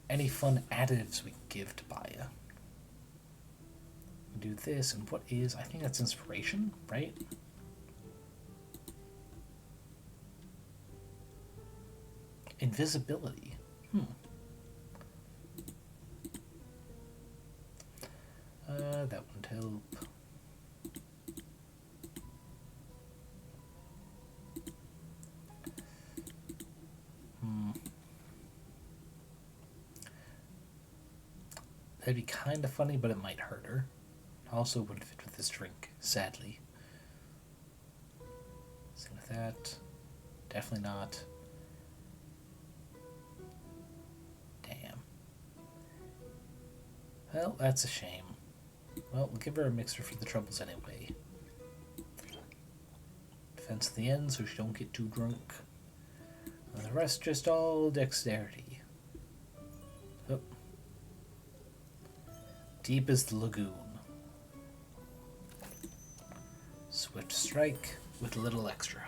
any fun additives we can give to Baya. We do this, and what is... I think that's inspiration, right? Invisibility. That wouldn't help. That'd be kind of funny, but it might hurt her. Also wouldn't fit with this drink, sadly. Same with that. Definitely not. Damn. Well, that's a shame. Well, we'll give her a mixer for the troubles anyway. Defense to the end so she don't get too drunk. And the rest just all dexterity. Oh. Deep as the lagoon. Swift strike with a little extra.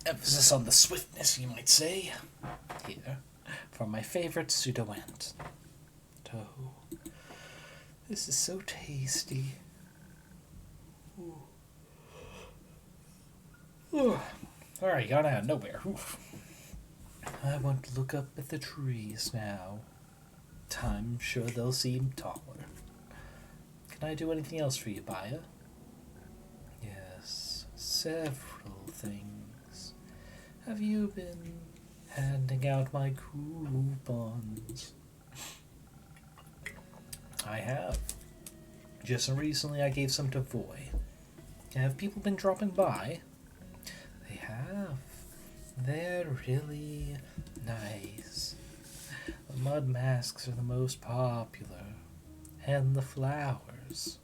Emphasis on the swiftness, you might say. Here, for my favorite pseudo-ant. Oh, this is so tasty. Alright, got out of nowhere. Oof. I want to look up at the trees now. I'm sure they'll seem taller. Can I do anything else for you, Baya? Yes, several things. Have you been handing out my coupons? I have. Just recently I gave some to Voy. Have people been dropping by? They have. They're really nice. The mud masks are the most popular. And the flowers.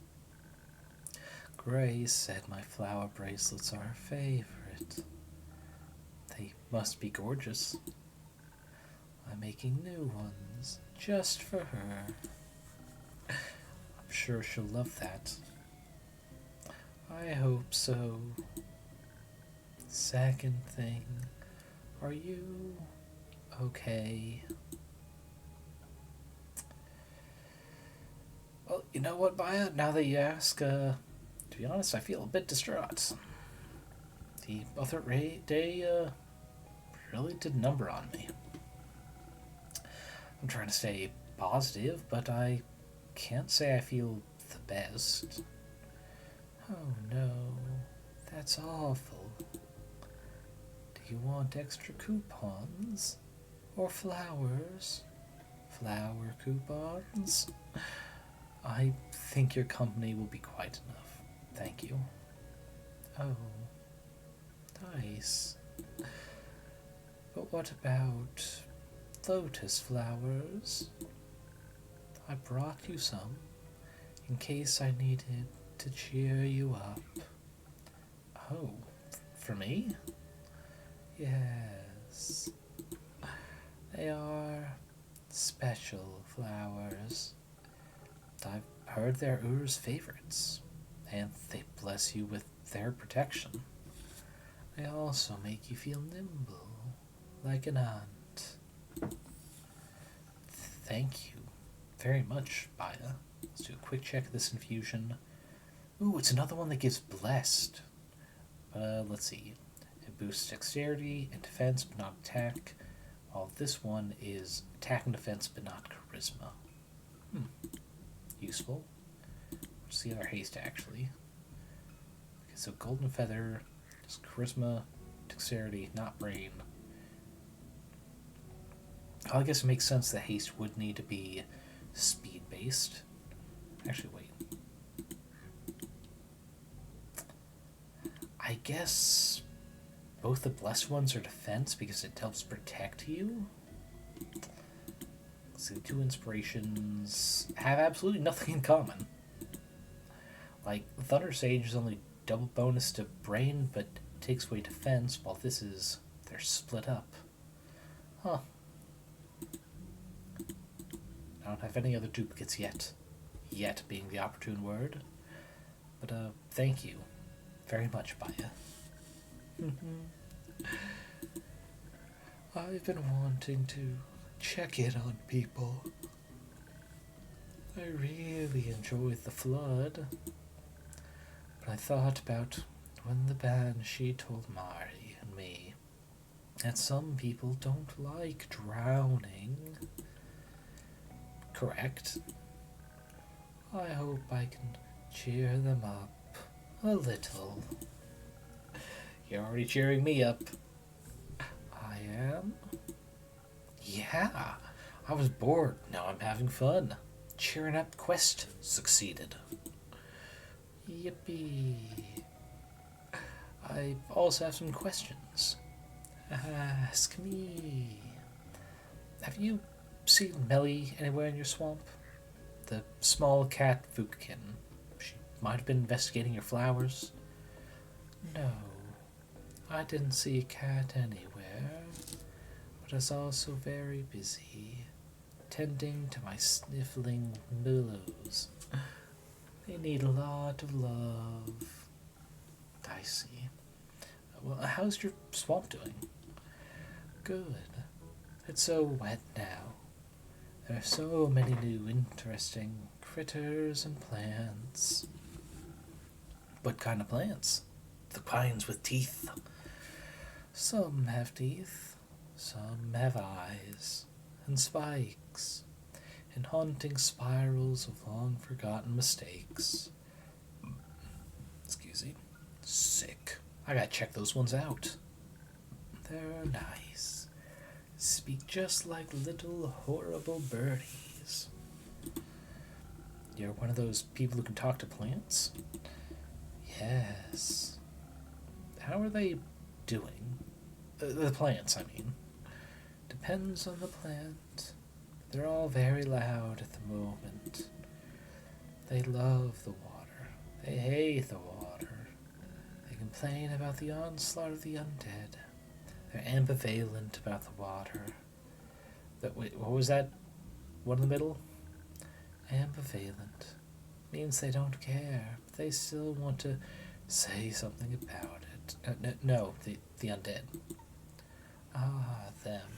Grace said my flower bracelets are her favorite. They must be gorgeous. I'm making new ones just for her. I'm sure she'll love that. I hope so. Second thing, are you okay? Well, you know what, Baya? Now that you ask, to be honest, I feel a bit distraught. The other day, really did number on me. I'm trying to stay positive, but I can't say I feel the best. Oh no, that's awful. Do you want extra coupons? Or flowers? Flower coupons? I think your company will be quite enough. Thank you. Oh, nice. But what about lotus flowers? I brought you some in case I needed to cheer you up. Oh, for me? Yes. They are special flowers. I've heard they're Ur's favorites, and they bless you with their protection. They also make you feel nimble, like an ant. Thank you very much, Baya. Let's do a quick check of this infusion. Ooh, it's another one that gives blessed. Let's see. It boosts dexterity and defense, but not attack. While this one is attack and defense, but not charisma. Useful. What's the other haste, actually? Okay, so golden feather, just charisma, dexterity, not brain. I guess it makes sense that haste would need to be speed-based. Actually, wait. I guess both the blessed ones are defense because it helps protect you. So the two inspirations have absolutely nothing in common. Like, Thunder Sage is only double bonus to brain, but takes away defense, while they're split up. Huh. I don't have any other duplicates yet. Yet being the opportune word. But, thank you very much, Baya. I've been wanting to check in on people. I really enjoyed the flood. But I thought about when the Banshee told Mari and me that some people don't like drowning. Correct. I hope I can cheer them up a little. You're already cheering me up. I am? Yeah. I was bored. Now I'm having fun. Cheering up quest succeeded. Yippee. I also have some questions. Ask me. Have you seen Melly anywhere in your swamp? The small cat Fukikin. She might have been investigating your flowers. No, I didn't see a cat anywhere, but I was also very busy tending to my sniffling willows. They need a lot of love. I see. Well, how's your swamp doing? Good. It's so wet now. There are so many new interesting critters and plants. What kind of plants? The kinds with teeth. Some have teeth, some have eyes, and spikes, and haunting spirals of long-forgotten mistakes. Excuse me. Sick. I gotta check those ones out. They're nice. Speak just like little horrible birdies. You're one of those people who can talk to plants? Yes. How are they doing? The plants, I mean. Depends on the plant. They're all very loud at the moment. They love the water. They hate the water. They complain about the onslaught of the undead. They're ambivalent about the water. Wait, what was that? One in the middle? Ambivalent. Means they don't care, but they still want to say something about it. No, the undead. Ah, them.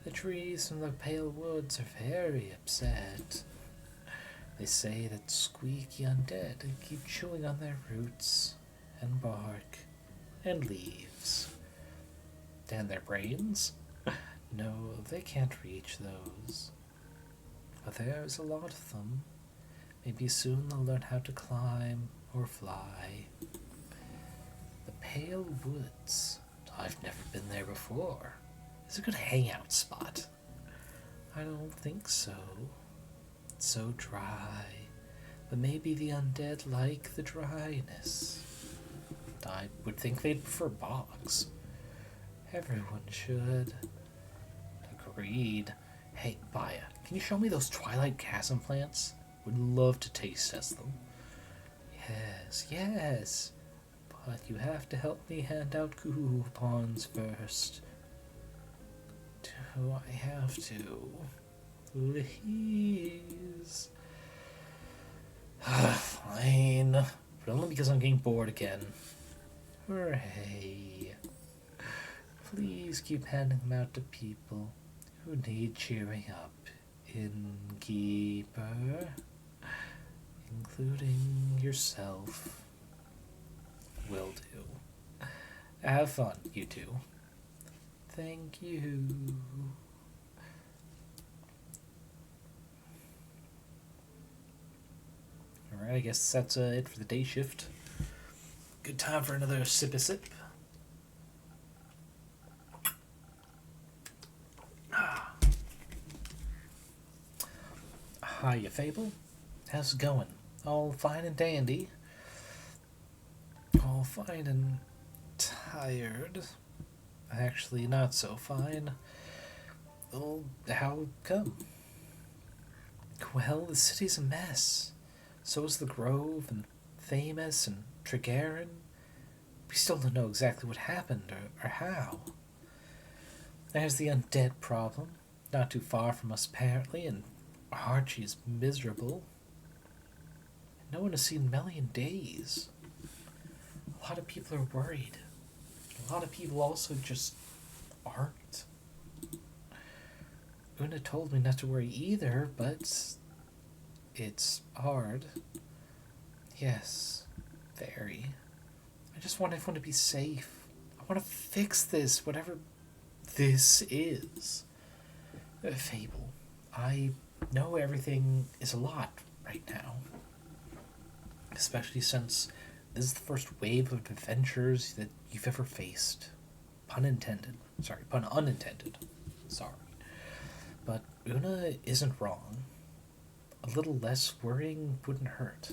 The trees from the pale woods are very upset. They say that squeaky undead keep chewing on their roots and bark and leaves. And their brains? No, they can't reach those. But there's a lot of them. Maybe soon they'll learn how to climb or fly. The Pale Woods. I've never been there before. It's a good hangout spot. I don't think so. It's so dry. But maybe the undead like the dryness. I would think they'd prefer bogs. Everyone should. Agreed. Hey, Baya, can you show me those Twilight Chasm plants? Would love to taste test them. Yes. But you have to help me hand out coupons first. Do I have to? Please. Fine. But only because I'm getting bored again. Hooray. Please keep handing them out to people who need cheering up. Innkeeper. Including yourself. Will do. Have fun, you two. Thank you. Alright, I guess that's it for the day shift. Good time for another sip. Hiya, Fable. How's it going? All fine and dandy? All fine and tired. Actually, not so fine. Well, how come? Well, the city's a mess. So is the Grove and Famous and Tregarin. we still don't know exactly what happened or how. There's the undead problem, not too far from us apparently, and Archie's miserable. No one has seen Melly in days. A lot of people are worried. A lot of people also just aren't. Una told me not to worry either, but it's hard. Yes, very. I just want everyone to be safe. I want to fix this, whatever this is. Fable, I know everything is a lot right now. Especially since this is the first wave of adventures that you've ever faced. Pun intended. Sorry, pun unintended. Sorry. But Una isn't wrong. A little less worrying wouldn't hurt.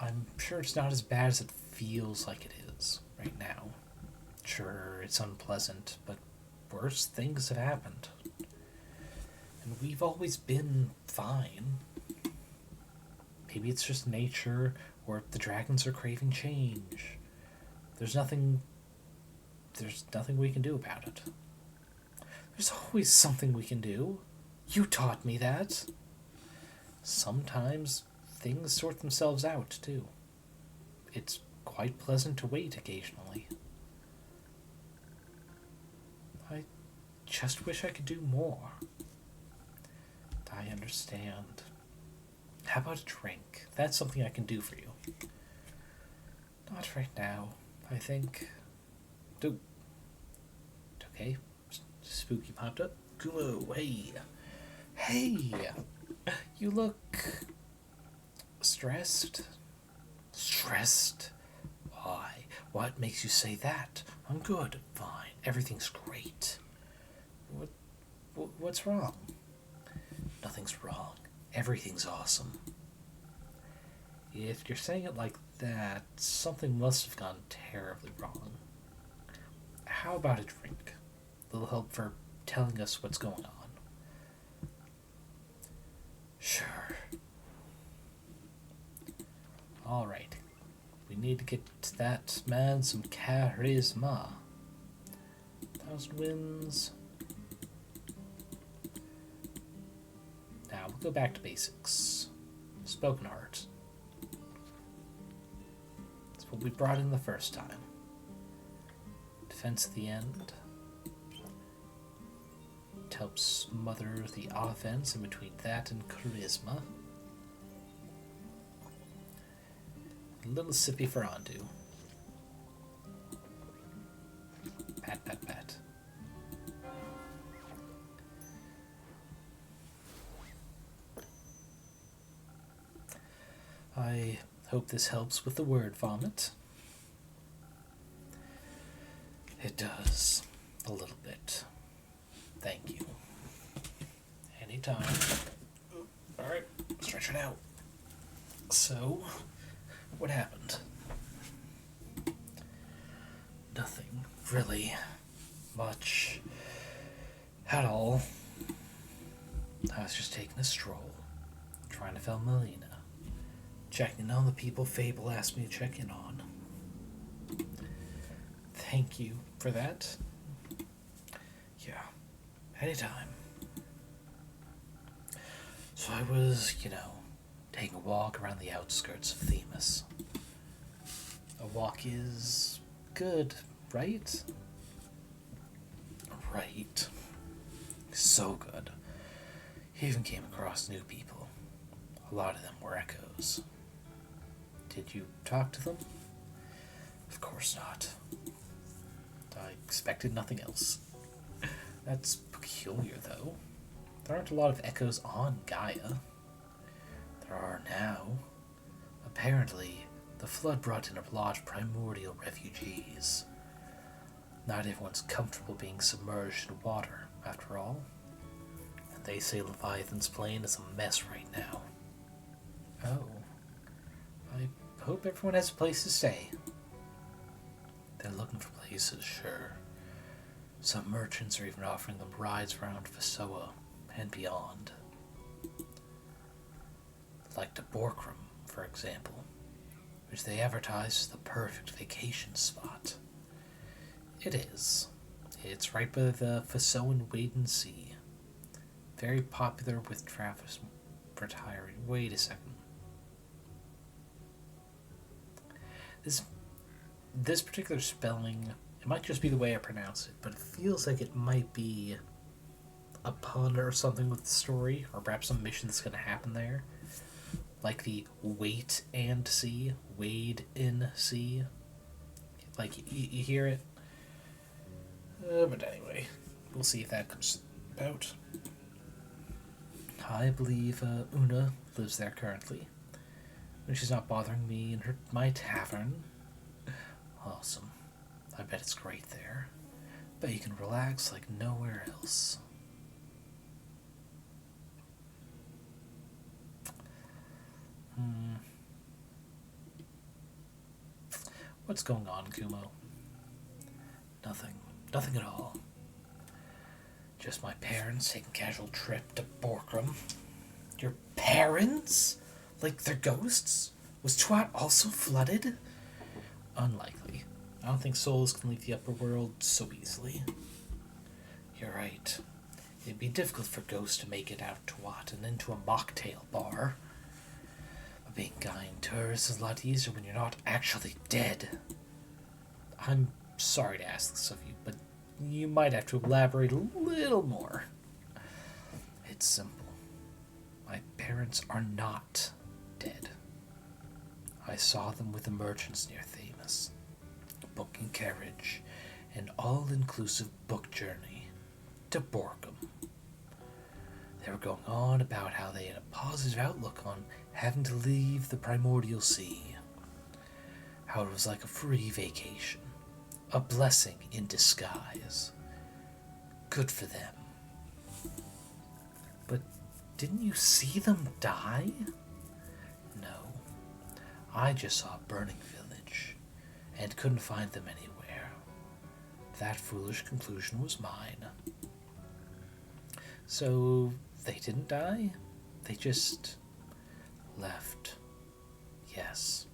I'm sure it's not as bad as it feels like it is right now. Sure, it's unpleasant, but worse things have happened. And we've always been fine. Maybe it's just nature, or the dragons are craving change. There's nothing we can do about it. There's always something we can do. You taught me that. Sometimes things sort themselves out, too. It's quite pleasant to wait occasionally. I just wish I could do more. I understand. How about a drink? That's something I can do for you. Not right now, I think. Okay. Spooky popped up. Kumo, hey. Hey! You look stressed. Stressed? Why? What makes you say that? I'm good. Fine. Everything's great. What's wrong? Nothing's wrong. Everything's awesome. If you're saying it like that, something must have gone terribly wrong. How about a drink? A little help for telling us what's going on. Sure. Alright. We need to get that man some charisma. 1,000 wins. Now, we'll go back to basics. Spoken Heart. That's what we brought in the first time. Defense at the end. It helps smother the offense in between that and charisma. A little sippy for Andu. Pat, pat, pat. I hope this helps with the word vomit. It does. A little bit. Thank you. Anytime. Alright, stretch it out. So, what happened? Nothing, really. Much. At all. I was just taking a stroll. Trying to find Melina. Checking on the people Fable asked me to check in on. Thank you for that. Yeah, anytime. So I was, taking a walk around the outskirts of Themis. A walk is good, right? Right. So good. Even came across new people. A lot of them were echoes. Did you talk to them? Of course not. I expected nothing else. That's peculiar, though. There aren't a lot of echoes on Gaia. There are now. Apparently, the flood brought in a lot of primordial refugees. Not everyone's comfortable being submerged in water, after all. And they say Leviathan's plane is a mess right now. Oh. I hope everyone has a place to stay. They're looking for places, sure. Some merchants are even offering them rides around Vasoa and beyond. Like to Borkram, for for example, which they advertise as the perfect vacation spot. It is. It's right by the Fasoan Wadden Sea. Very popular with travelers retiring. Wait a second. This particular spelling, it might just be the way I pronounce it, but it feels like it might be a pun or something with the story, or perhaps some mission that's going to happen there. Like the wait and see, wade in sea. Like, you hear it? But anyway, we'll see if that comes about. I believe Una lives there currently. When she's not bothering me in my tavern. Awesome. I bet it's great there. Bet you can relax like nowhere else. What's going on, Kumo? Nothing. Nothing at all. Just my parents taking a casual trip to Borkram. Your parents? Like they're ghosts? Was Twat also flooded? Unlikely. I don't think souls can leave the upper world so easily. You're right. It'd be difficult for ghosts to make it out to Twat and into a mocktail bar. But being kind tourists is a lot easier when you're not actually dead. I'm sorry to ask this of you, but you might have to elaborate a little more. It's simple. My parents are not dead. I saw them with the merchants near Themis, booking carriage, an all-inclusive book journey to Borkham. They were going on about how they had a positive outlook on having to leave the primordial sea, how it was like a free vacation, a blessing in disguise. Good for them. But didn't you see them die? No. I just saw a burning village and couldn't find them anywhere. That foolish conclusion was mine. So they didn't die? They just left. Yes.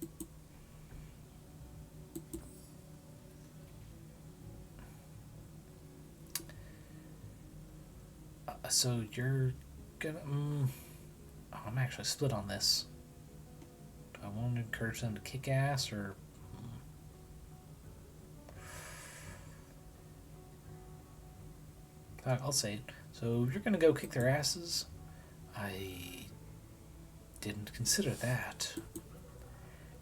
So you're gonna... I'm actually split on this. Do I want to encourage them to kick ass, or... I'll say it. So you're gonna go kick their asses? I didn't consider that.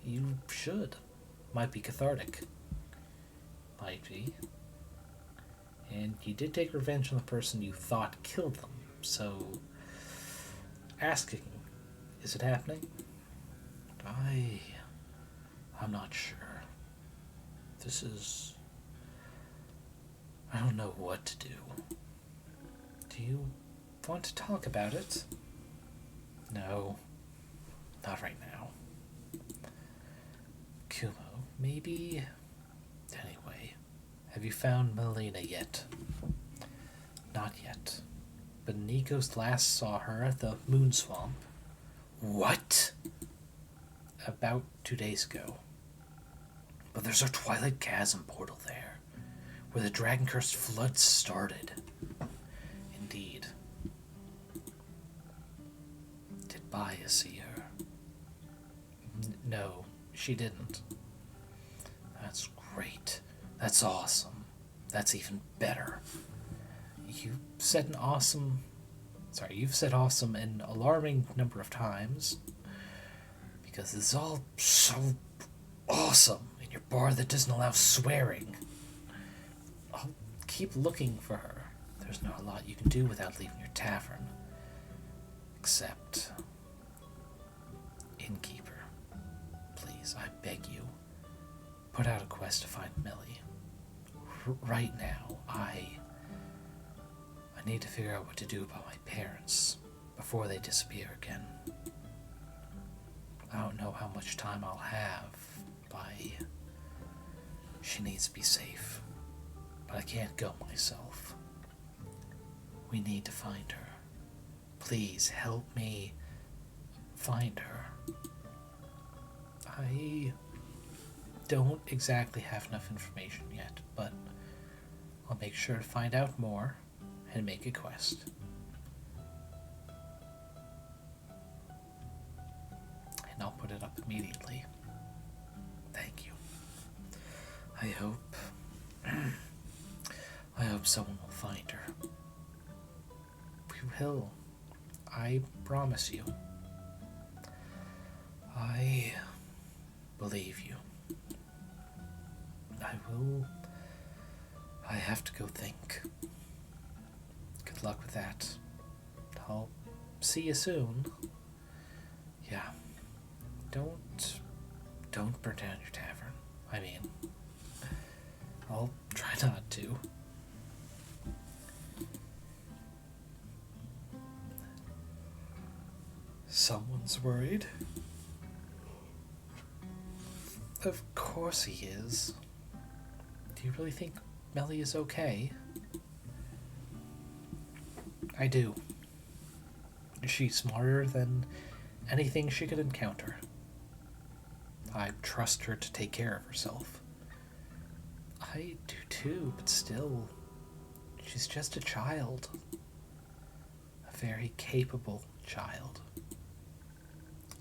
You should. Might be cathartic. Might be. And you did take revenge on the person you thought killed them, so... Ass-kicking. Is it happening? I'm not sure. This is... I don't know what to do. Do you want to talk about it? No. Not right now. Kumo, maybe... Anyway, have you found Melina yet? Not yet. But Nikos last saw her at the Moon Swamp. What? About 2 days ago. But there's a Twilight Chasm portal there, where the dragon-cursed flood started. Indeed. Did Baya see her? No, she didn't. That's great. That's awesome. That's even better. You've said awesome an alarming number of times. Because it's all so awesome in your bar that doesn't allow swearing. I'll keep looking for her. There's not a lot you can do without leaving your tavern. Except... Innkeeper. Please, I beg you. Put out a quest to find Millie. Right now, I need to figure out what to do about my parents before they disappear again. I don't know how much time I'll have. She needs to be safe. But I can't go myself. We need to find her. Please help me find her. I don't exactly have enough information yet, but I'll make sure to find out more and make a quest. And I'll put it up immediately. Thank you. I hope someone will find her. We will. I promise you. I believe you. I have to go think. Good luck with that. I'll see you soon. Yeah. Don't burn down your tavern. I mean, I'll try not to. Someone's worried. Of course he is. Do you really think Melly is okay? I do. She's smarter than anything she could encounter. I trust her to take care of herself. I do too, but still, she's just a child. A very capable child.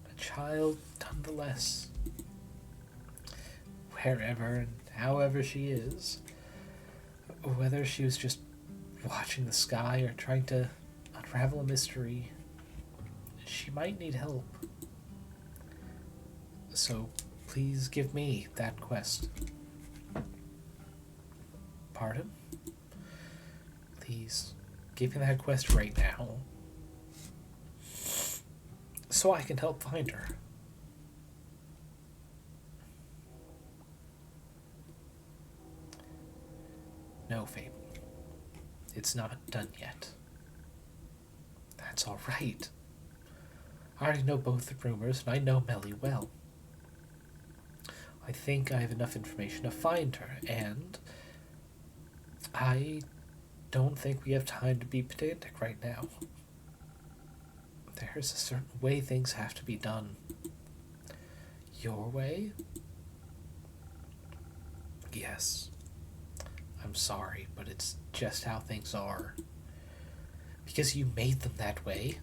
A child nonetheless. Wherever and however she is, whether she was just watching the sky or trying to unravel a mystery, she might need help. So please give me that quest. Pardon? Please give me that quest right now, so I can help find her. No, Fable. It's not done yet. That's all right. I already know both the rumors, and I know Melly well. I think I have enough information to find her, and I don't think we have time to be pedantic right now. There's a certain way things have to be done. Your way? Yes. I'm sorry, but it's just how things are. Because you made them that way.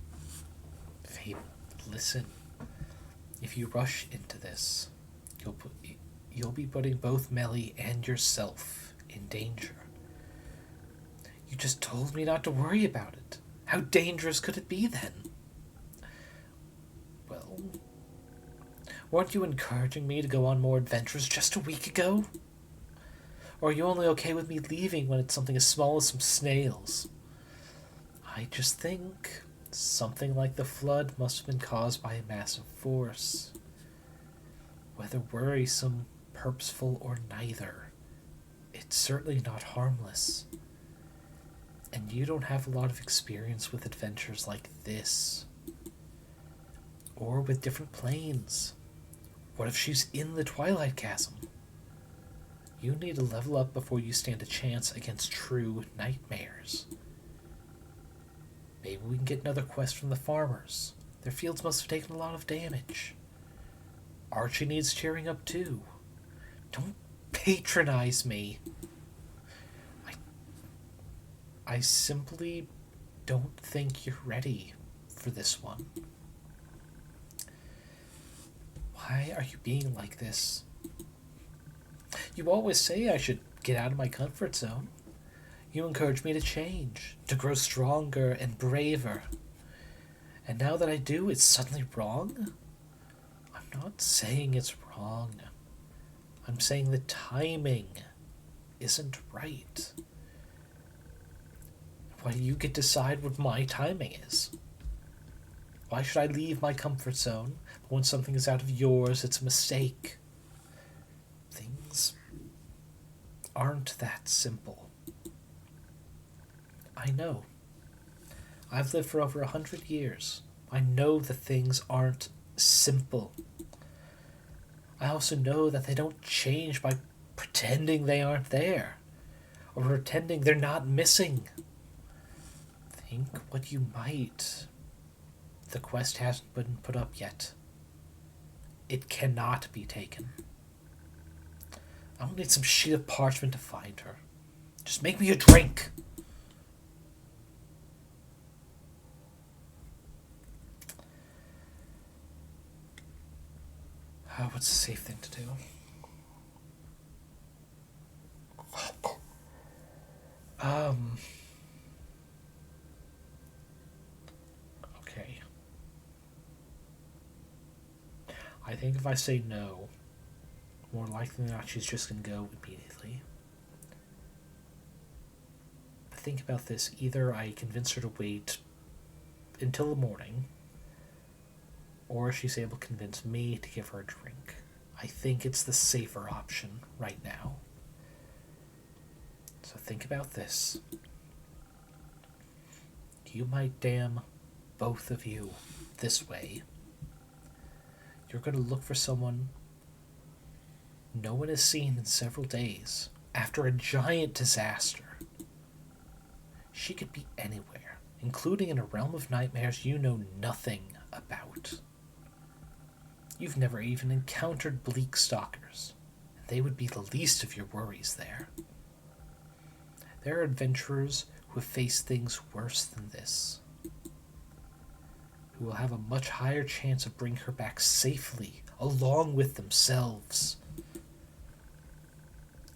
Fable, listen. If you rush into this, you'll be putting both Melly and yourself in danger. You just told me not to worry about it. How dangerous could it be then? Well, weren't you encouraging me to go on more adventures just a week ago? Or are you only okay with me leaving when it's something as small as some snails? I just think something like the flood must have been caused by a massive force. Whether worrisome, purposeful, or neither, it's certainly not harmless. And you don't have a lot of experience with adventures like this. Or with different planes. What if she's in the Twilight Chasm? You need to level up before you stand a chance against true nightmares. Maybe we can get another quest from the farmers. Their fields must have taken a lot of damage. Archie needs cheering up too. Don't patronize me. I simply don't think you're ready for this one. Why are you being like this? You always say I should get out of my comfort zone. You encourage me to change, to grow stronger and braver. And now that I do, it's suddenly wrong? I'm not saying it's wrong. I'm saying the timing isn't right. Why do you get to decide what my timing is? Why should I leave my comfort zone, but when something is out of yours, it's a mistake? Things aren't that simple. I know. I've lived for over 100 years. I know that things aren't simple. I also know that they don't change by pretending they aren't there, or pretending they're not missing. Think what you might. The quest hasn't been put up yet. It cannot be taken. I'll need some sheet of parchment to find her. Just make me a drink. What's a safe thing to do? Okay. I think if I say no, more likely than not, she's just going to go immediately. But think about this. Either I convince her to wait until the morning, or she's able to convince me to give her a drink. I think it's the safer option right now. So think about this. You might damn both of you this way. You're going to look for someone no one has seen in several days after a giant disaster. She could be anywhere, including in a realm of nightmares you know nothing about. You've never even encountered bleak stalkers, and they would be the least of your worries there. There are adventurers who have faced things worse than this, who will have a much higher chance of bringing her back safely, along with themselves.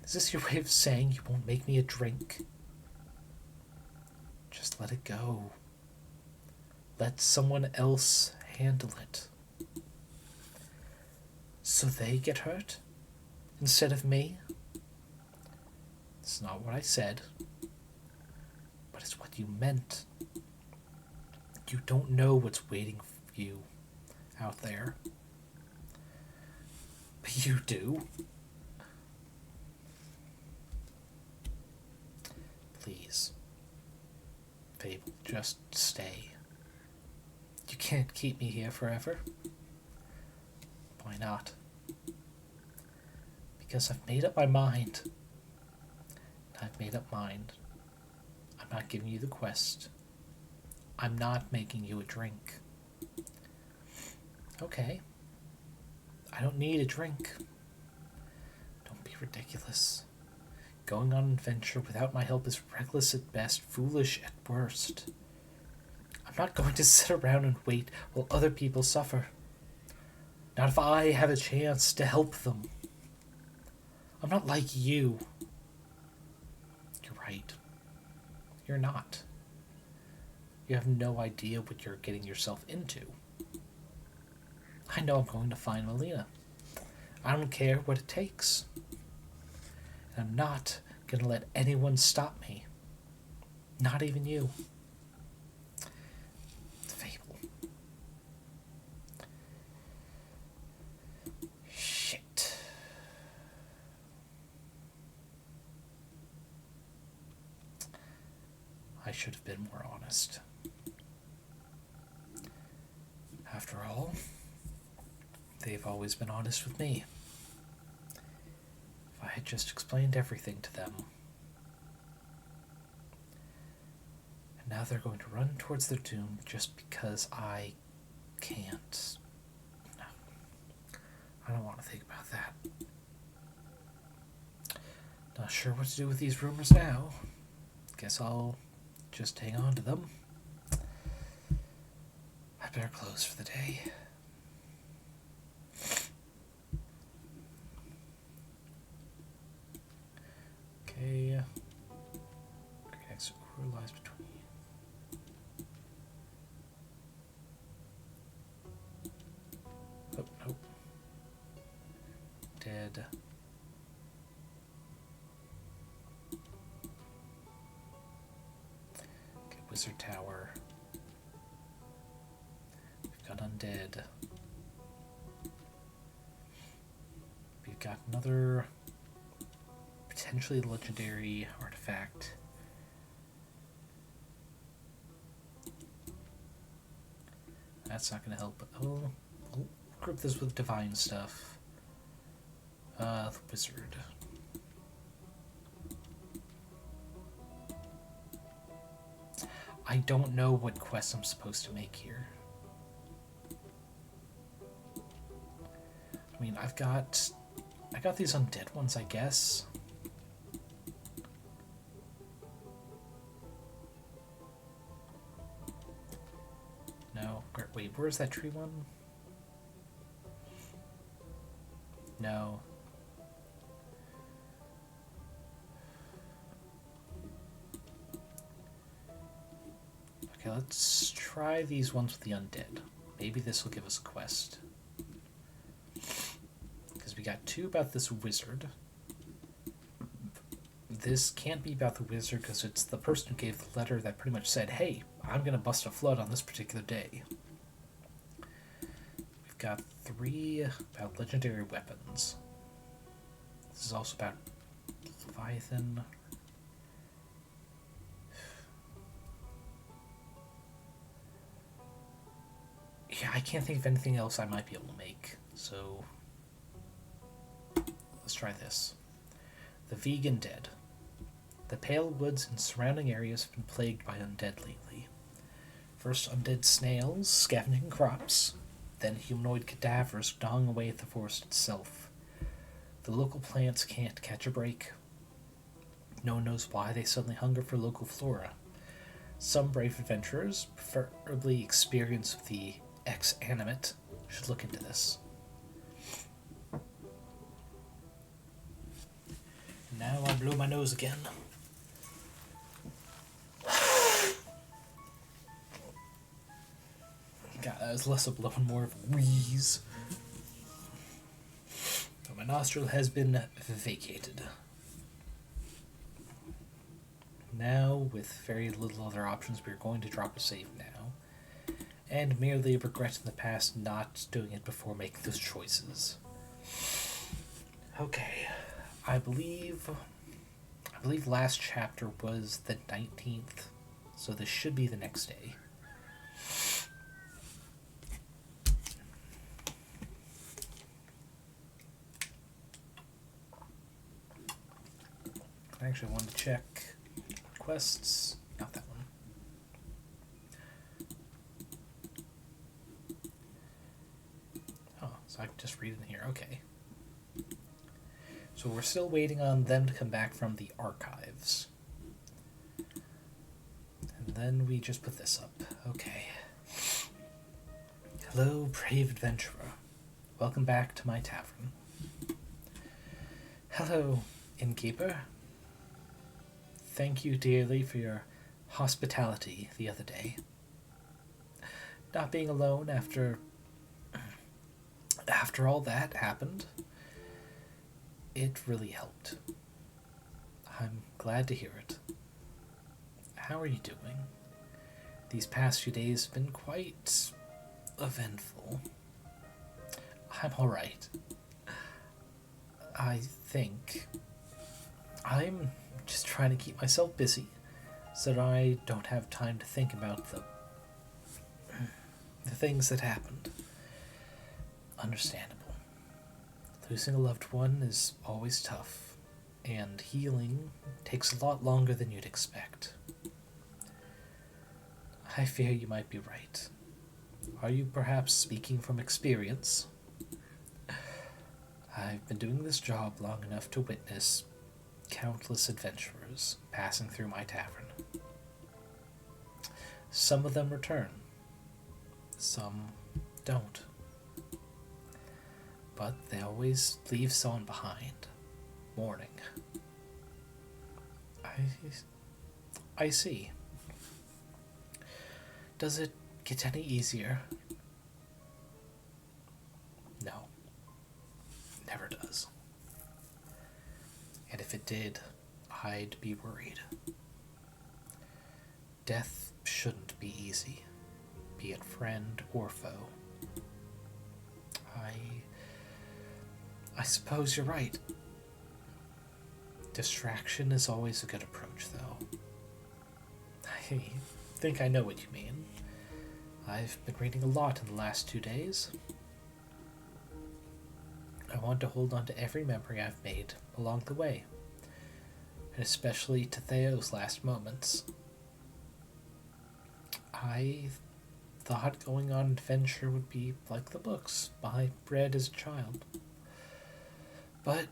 Is this your way of saying you won't make me a drink? Just let it go. Let someone else handle it. So they get hurt instead of me? It's not what I said, but it's what you meant. You don't know what's waiting for you out there. But you do. Please. Fable, just stay. You can't keep me here forever. Why not? Because I've made up my mind. I've made up mine. I'm not giving you the quest. I'm not making you a drink. Okay. I don't need a drink. Don't be ridiculous. Going on an adventure without my help is reckless at best, foolish at worst. I'm not going to sit around and wait while other people suffer. Not if I have a chance to help them. I'm not like you. You're right. You're not. You have no idea what you're getting yourself into. I know I'm going to find Melina. I don't care what it takes. And I'm not going to let anyone stop me. Not even you. Fable. Shit. I should have been more honest. After all, they've always been honest with me. If I had just explained everything to them. And now they're going to run towards their doom just because I can't. No. I don't want to think about that. Not sure what to do with these rumors now. Guess I'll just hang on to them. I better close for the day. Okay. Great X lies between. Oh, nope. Dead. Okay, Wizard Tower. We've got Undead. We've got another potentially legendary artifact. That's not going to help. We'll group this with divine stuff. The wizard. I don't know what quest I'm supposed to make here. mean, I got these undead ones, I guess. No. Wait, where's that tree one? No. Okay, let's try these ones with the undead. Maybe this will give us a quest. Because we got 2 about this wizard. This can't be about the wizard because it's the person who gave the letter that pretty much said, hey, I'm going to bust a flood on this particular day. We've got 3 about legendary weapons. This is also about Leviathan. Yeah, I can't think of anything else I might be able to make, so let's try this. The Vegan Dead. The Pale Woods and surrounding areas have been plagued by undead lately. First undead snails scavenging crops, then humanoid cadavers gnawing away at the forest itself. The local plants can't catch a break. No one knows why they suddenly hunger for local flora. Some brave adventurers, preferably experienced with the ex-animate, should look into this. Now I blow my nose again. God, that was less of blowing, more of a wheeze. But my nostril has been vacated. Now, with very little other options, we're going to drop a save now. And merely regret in the past not doing it before making those choices. Okay. I believe last chapter was the 19th, so this should be the next day. I actually wanted to check quests. Not that one. Oh, so I can just read in here. Okay. So we're still waiting on them to come back from the archives. And then we just put this up. Okay. Hello, brave adventurer. Welcome back to my tavern. Hello, innkeeper. Thank you dearly for your hospitality the other day. Not being alone after all that happened, it really helped. I'm glad to hear it. How are you doing? These past few days have been quite eventful. I'm alright. I think I'm just trying to keep myself busy so that I don't have time to think about the things that happened. Understandable. Losing a loved one is always tough, and healing takes a lot longer than you'd expect. I fear you might be right. Are you perhaps speaking from experience? I've been doing this job long enough to witness countless adventurers passing through my tavern. Some of them return, some don't. But they always leave someone behind, mourning. I see. Does it get any easier? No. Never does. And if it did, I'd be worried. Death shouldn't be easy, be it friend or foe. I suppose you're right. Distraction is always a good approach, though. I think I know what you mean. I've been reading a lot in the last 2 days. I want to hold on to every memory I've made along the way, and especially to Theo's last moments. I thought going on an adventure would be like the books I read as a child. But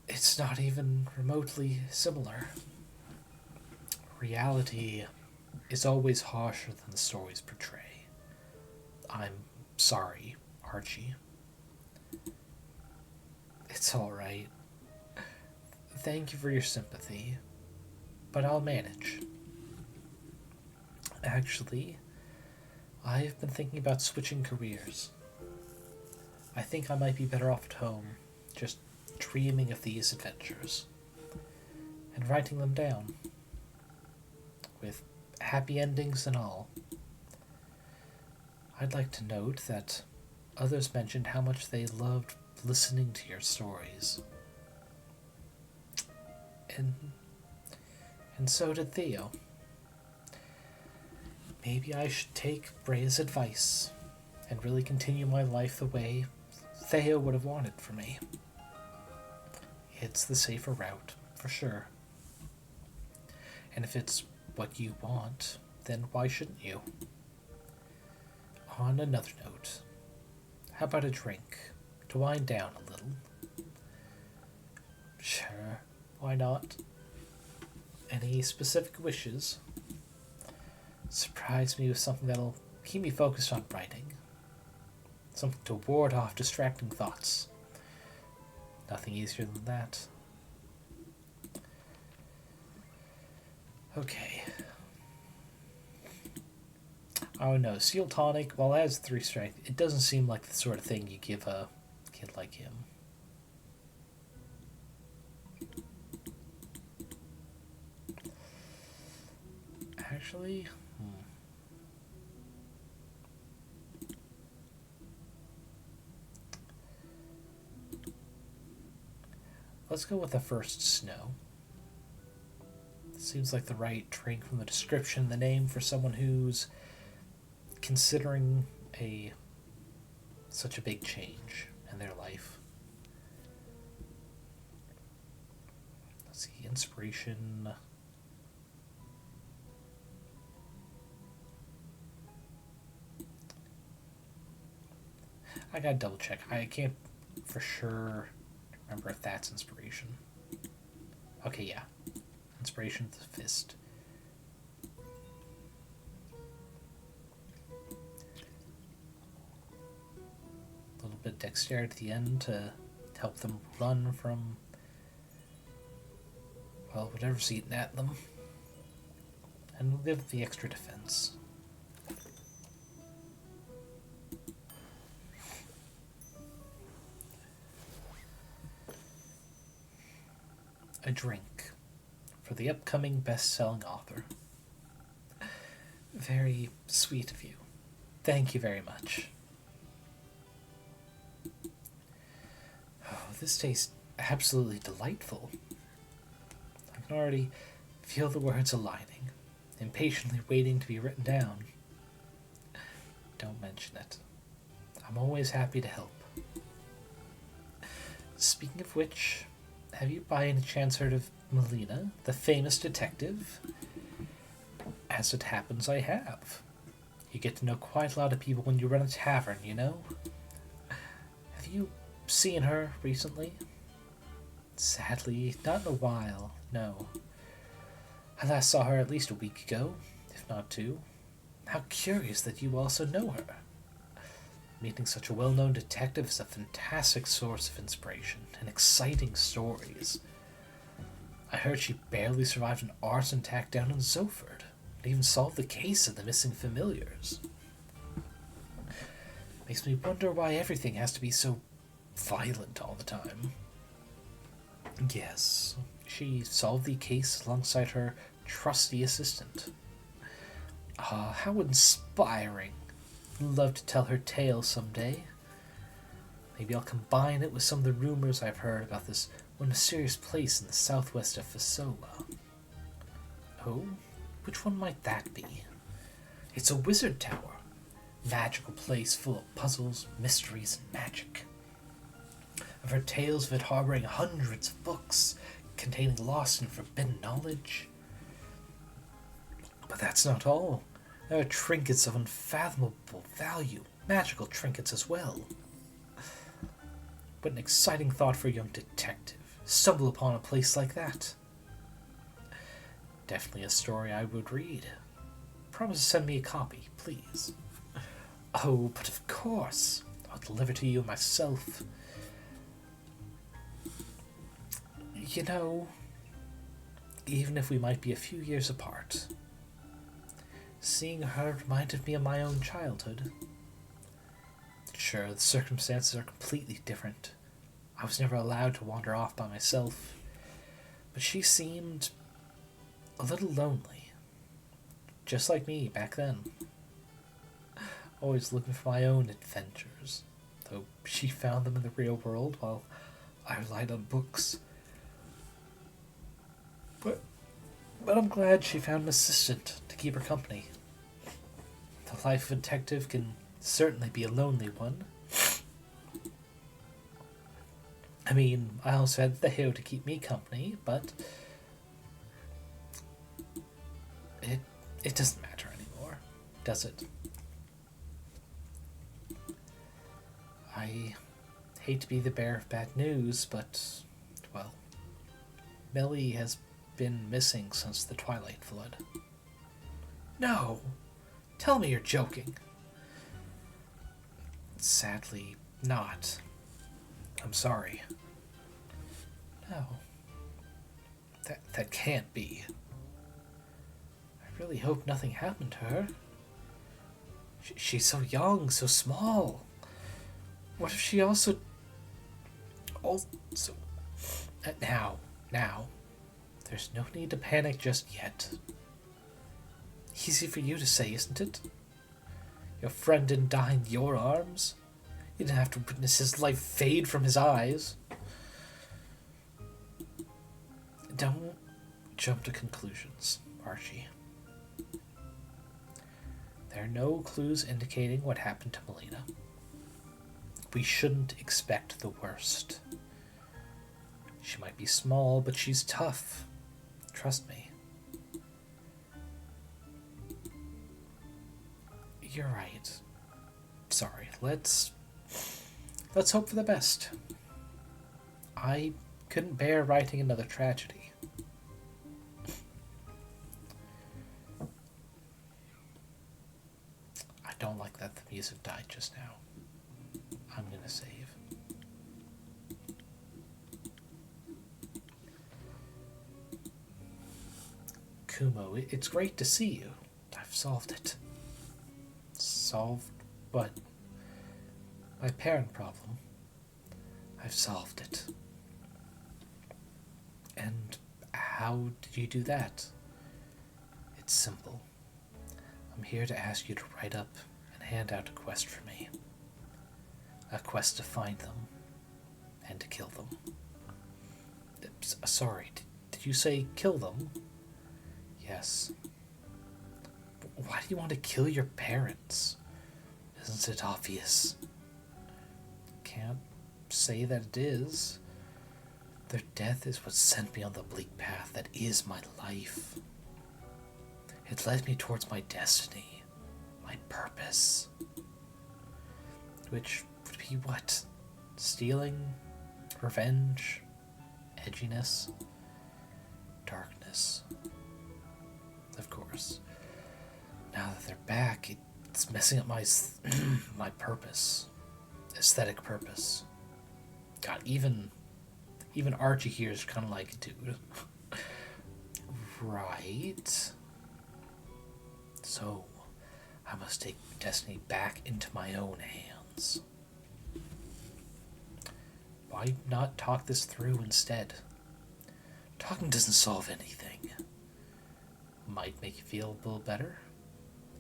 it's not even remotely similar. Reality is always harsher than the stories portray. I'm sorry, Archie. It's alright. Thank you for your sympathy, but I'll manage. Actually, I've been thinking about switching careers. I think I might be better off at home, just dreaming of these adventures and writing them down, with happy endings and all. I'd like to note that others mentioned how much they loved listening to your stories. And so did Theo. Maybe I should take Brea's advice and really continue my life the way Theo would have wanted for me. It's the safer route, for sure. And if it's what you want, then why shouldn't you? On another note, how about a drink to wind down a little? Sure, why not? Any specific wishes? Surprise me with something that'll keep me focused on writing. Something to ward off distracting thoughts. Nothing easier than that. Okay. Oh no, Seal Tonic, while it has 3 strength, it doesn't seem like the sort of thing you give a kid like him. Actually, let's go with the first snow. Seems like the right drink from the description, the name for someone who's considering such a big change in their life. Let's see, inspiration. I gotta double check. I can't for sure remember if that's inspiration. Okay, yeah. Inspiration of the fist. A little bit of dexterity at the end to help them run from, well, whatever's eating at them. And we'll give the extra defense. A drink for the upcoming best-selling author. Very sweet of you. Thank you very much. Oh, this tastes absolutely delightful. I can already feel the words aligning, impatiently waiting to be written down. Don't mention it. I'm always happy to help. Speaking of which, have you by any chance heard of Melina, the famous detective? As it happens, I have. You get to know quite a lot of people when you run a tavern, you know? Have you seen her recently? Sadly, not in a while, no. I last saw her at least a week ago, if not 2. How curious that you also know her. Meeting such a well-known detective is a fantastic source of inspiration and exciting stories. I heard she barely survived an arson attack down in Zoford, and even solved the case of the missing familiars. Makes me wonder why everything has to be so violent all the time. Yes, she solved the case alongside her trusty assistant. Ah, how inspiring. Love to tell her tale someday. Maybe I'll combine it with some of the rumors I've heard about this one mysterious place in the southwest of Fasola. Oh, which one might that be? It's a wizard tower. Magical place full of puzzles, mysteries, and magic. I've heard tales of it harboring hundreds of books containing lost and forbidden knowledge. But that's not all. There are trinkets of unfathomable value, magical trinkets as well. What an exciting thought for a young detective. Stumble upon a place like that. Definitely a story I would read. Promise to send me a copy, please. Oh, but of course. I'll deliver to you myself. You know, even if we might be a few years apart, seeing her reminded me of my own childhood. Sure, the circumstances are completely different. I was never allowed to wander off by myself, but she seemed a little lonely, just like me back then. Always looking for my own adventures, though she found them in the real world while I relied on books. But I'm glad she found an assistant to keep her company. The life of a detective can certainly be a lonely one. I mean, I also had the Theo to keep me company, but it doesn't matter anymore, does it? I hate to be the bearer of bad news, but, well, Melly has been missing since the Twilight Flood. No! Tell me you're joking. Sadly, not. I'm sorry. No. That can't be. I really hope nothing happened to her. She's so young, so small. What if she also... Now. There's no need to panic just yet. Easy for you to say, isn't it? Your friend didn't die in your arms. You didn't have to witness his life fade from his eyes. Don't jump to conclusions, Archie. There are no clues indicating what happened to Melina. We shouldn't expect the worst. She might be small, but she's tough. Trust me. You're right. Sorry, let's hope for the best. I couldn't bear writing another tragedy. I don't like that the music died just now. I'm gonna save. Kumo, it's great to see you. I've solved it. Solved what? My parent problem. I've solved it. And how did you do that? It's simple. I'm here to ask you to write up and hand out a quest for me. A quest to find them and to kill them. Sorry, did you say kill them? Yes. Why do you want to kill your parents? Isn't it obvious? Can't say that it is. Their death is what sent me on the bleak path that is my life. It led me towards my destiny, my purpose. Which would be what? Stealing? Revenge? Edginess? Darkness. Of course. Now that they're back, it's messing up my my purpose. Aesthetic purpose. God, even Archie here is kind of like, dude. Right. So, I must take destiny back into my own hands. Why not talk this through instead? Talking doesn't solve anything. Might make you feel a little better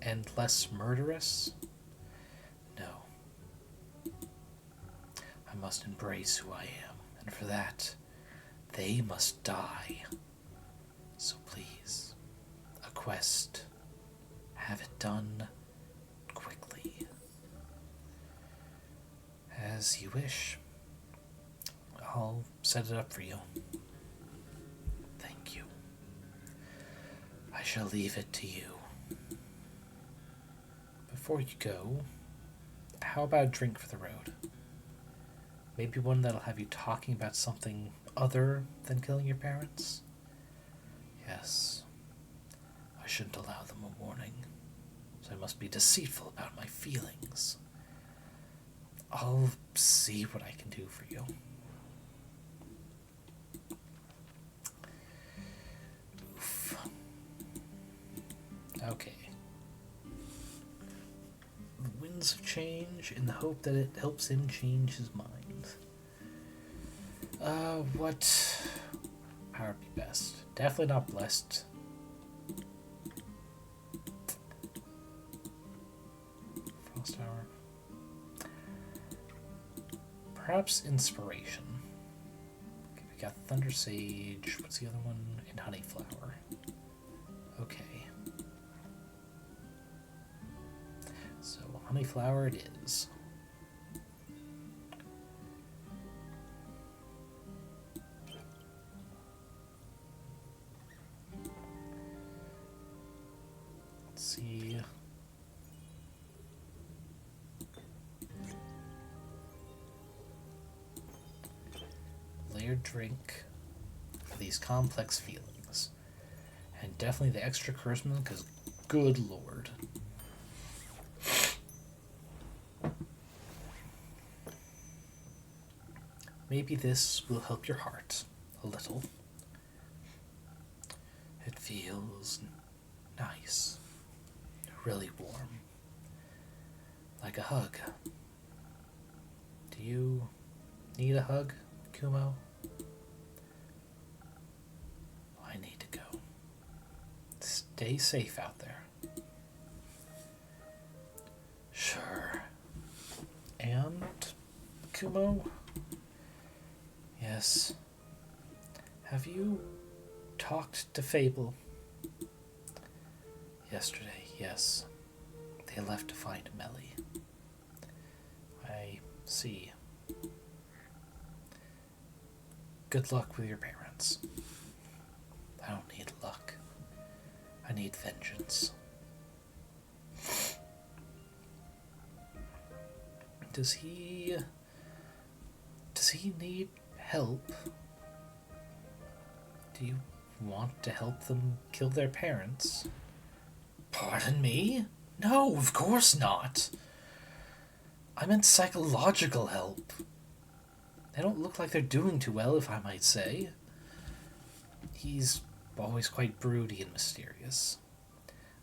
and less murderous. No. I must embrace who I am, and for that, they must die. So please, a quest. Have it done quickly. As you wish. I'll set it up for you. Thank you. I shall leave it to you. Before you go, how about a drink for the road? Maybe one that'll have you talking about something other than killing your parents? Yes. I shouldn't allow them a warning, so I must be deceitful about my feelings. I'll see what I can do for you. Oof. Okay. The winds of change in the hope that it helps him change his mind. What power would be best? Definitely not blessed. Frost Hour. Perhaps inspiration. Okay, we got Thunder Sage. What's the other one? And Honeyflower. Okay. So Honeyflower it is. Let's see. Layered drink for these complex feelings. And definitely the extra charisma, because good lord. Maybe this will help your heart a little. It feels nice, really warm, like a hug. Do you need a hug, Kumo? I need to go. Stay safe out there. Sure. And, Kumo? Yes. Have you talked to Fable? Yesterday, yes. They left to find Melly. I see. Good luck with your parents. I don't need luck. I need vengeance. Does he need help? Do you want to help them kill their parents? Pardon me? No, of course not. I meant psychological help. They don't look like they're doing too well, if I might say. He's always quite broody and mysterious.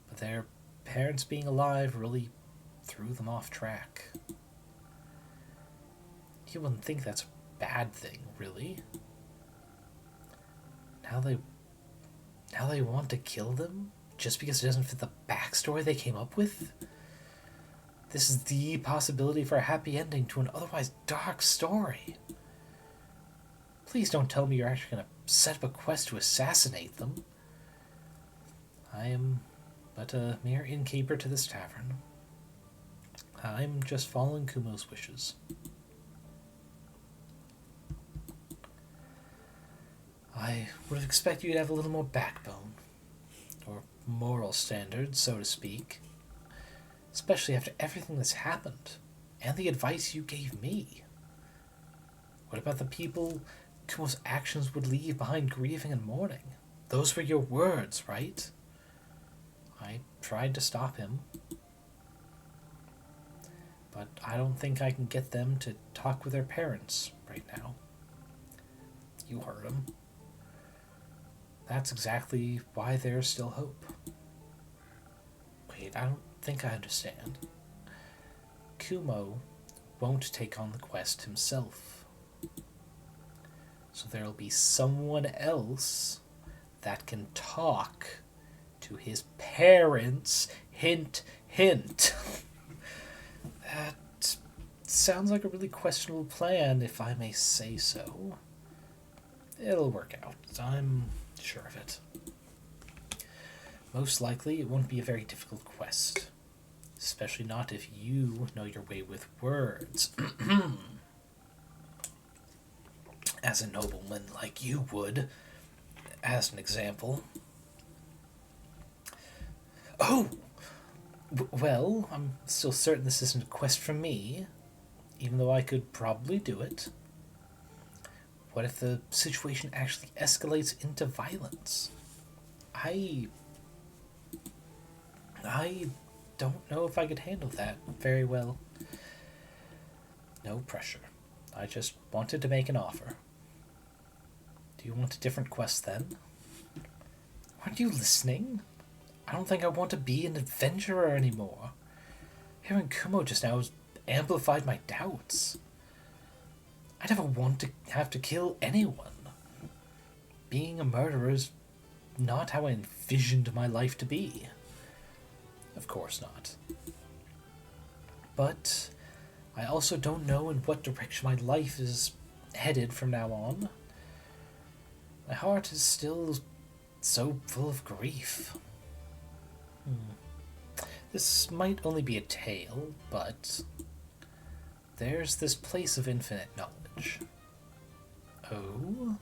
But their parents being alive really threw them off track. You wouldn't think that's a bad thing, really. Now they want to kill them? Just because it doesn't fit the backstory they came up with? This is the possibility for a happy ending to an otherwise dark story. Please don't tell me you're actually going to set up a quest to assassinate them. I am but a mere innkeeper to this tavern. I'm just following Kumo's wishes. I would have expected you to have a little more backbone. Or moral standards, so to speak. Especially after everything that's happened. And the advice you gave me. What about the people Kumo's actions would leave behind grieving and mourning? Those were your words, right? I tried to stop him. But I don't think I can get them to talk with their parents right now. You heard him. That's exactly why there's still hope. Wait, I don't think I understand. Kumo won't take on the quest himself. So there'll be someone else that can talk to his parents. Hint, hint. That sounds like a really questionable plan, if I may say so. It'll work out. I'm sure of it. Most likely, it won't be a very difficult quest. Especially not if you know your way with words. As a nobleman like you would, as an example. Oh! Well, I'm still certain this isn't a quest for me, even though I could probably do it. What if the situation actually escalates into violence? I don't know if I could handle that very well. No pressure. I just wanted to make an offer. Do you want a different quest then? Aren't you listening? I don't think I want to be an adventurer anymore. Hearing Kumo just now has amplified my doubts. I never want to have to kill anyone. Being a murderer is not how I envisioned my life to be. Of course not. But I also don't know in what direction my life is headed from now on. My heart is still so full of grief. This might only be a tale, but there's this place of infinite knowledge. Oh?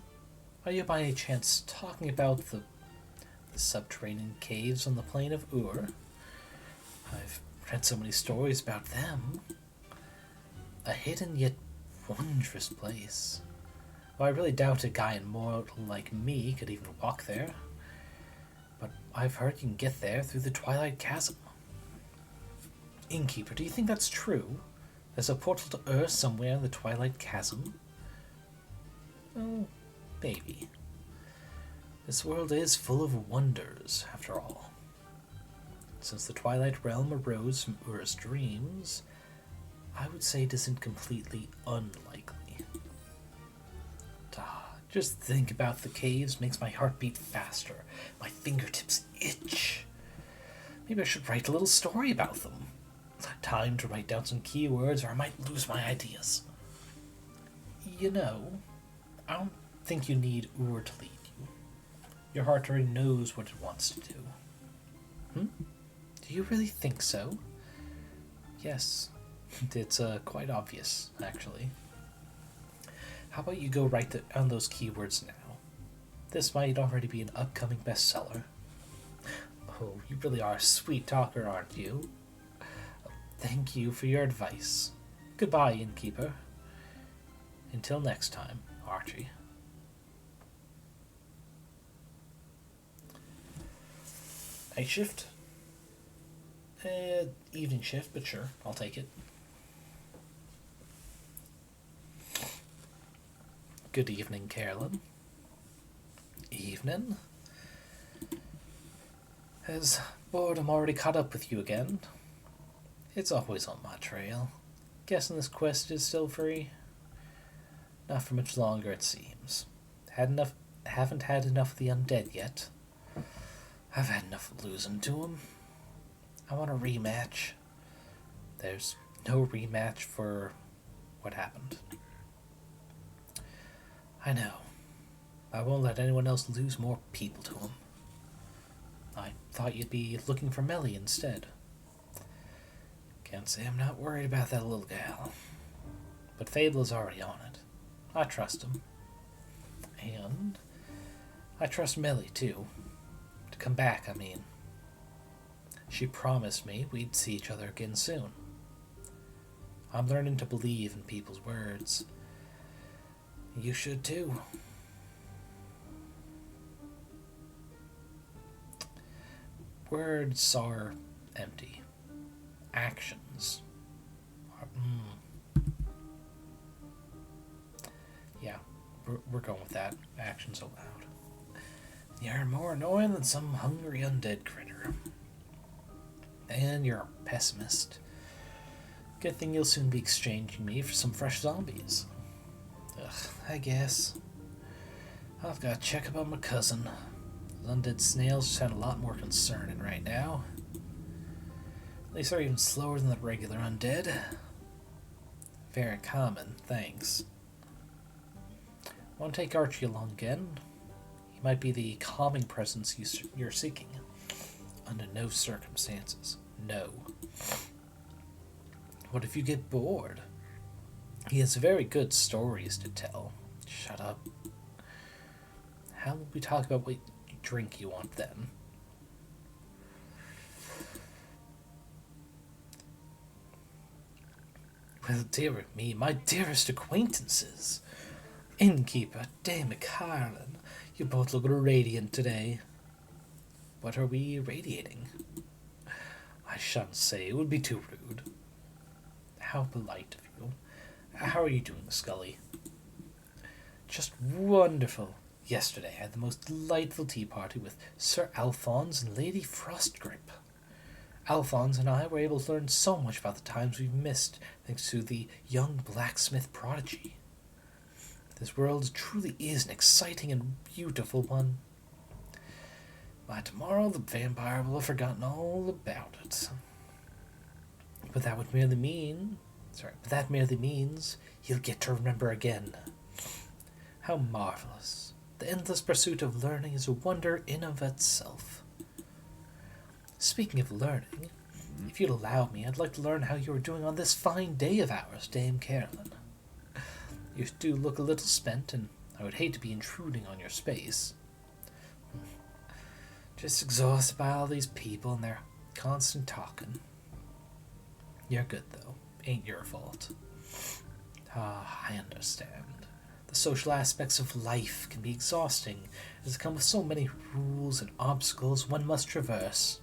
Are you by any chance talking about the subterranean caves on the plain of Ur? I've read so many stories about them. A hidden yet wondrous place. Well, I really doubt a guy immortal like me could even walk there. But I've heard you can get there through the Twilight Chasm. Innkeeper, do you think that's true? There's a portal to Earth somewhere in the Twilight Chasm? Oh, maybe. This world is full of wonders, after all. Since the Twilight Realm arose from Ur's dreams, I would say it isn't completely unlikely. Just think about the caves makes my heart beat faster. My fingertips itch. Maybe I should write a little story about them. Time to write down some keywords or I might lose my ideas. You know, I don't think you need Ur to lead you. Your heart already knows what it wants to do. Do you really think so? Yes, it's quite obvious, actually. How about you go write down those keywords now? This might already be an upcoming bestseller. Oh, you really are a sweet talker, aren't you? Thank you for your advice. Goodbye, innkeeper. Until next time, Archie. Night shift? Evening shift, but sure, I'll take it. Good evening, Carolyn. Evening? Has boredom already caught up with you again? It's always on my trail. Guessing this quest is still free? Not for much longer, it seems. Haven't had enough of the undead yet. I've had enough of losing to them. I want a rematch. There's no rematch for what happened. I know. I won't let anyone else lose more people to him. I thought you'd be looking for Melly instead. Can't say I'm not worried about that little gal. But Fable is already on it. I trust him. And I trust Melly, too. To come back, I mean. She promised me we'd see each other again soon. I'm learning to believe in people's words. You should too. Words are empty. Actions are... Yeah, we're going with that. Actions allowed. You're more annoying than some hungry undead critter. And you're a pessimist. Good thing you'll soon be exchanging me for some fresh zombies. Ugh, I guess. I've got to check about my cousin. Those undead snails just sound a lot more concerning right now. At least they're even slower than the regular undead. Very common, thanks. Want to take Archie along again? He might be the calming presence you're seeking. Under no circumstances. No. What if you get bored? He has very good stories to tell. Shut up. How will we talk about what drink you want then? Well, dear me, my dearest acquaintances. Innkeeper, Dame Carlin, you both look radiant today. What are we radiating? I shan't say, it would be too rude. How polite of you. How are you doing, Scully? Just wonderful. Yesterday I had the most delightful tea party with Sir Alphonse and Lady Frostgrip. Alphonse and I were able to learn so much about the times we've missed thanks to the young blacksmith prodigy. This world truly is an exciting and beautiful one. By tomorrow the vampire will have forgotten all about it. But that merely means he'll get to remember again. How marvelous. The endless pursuit of learning is a wonder in of itself. Speaking of learning, if you'd allow me, I'd like to learn how you are doing on this fine day of ours, Dame Carolyn. You do look a little spent, and I would hate to be intruding on your space. Just exhausted by all these people and their constant talking. You're good, though. Ain't your fault. Ah, I understand. The social aspects of life can be exhausting, as it comes with so many rules and obstacles one must traverse.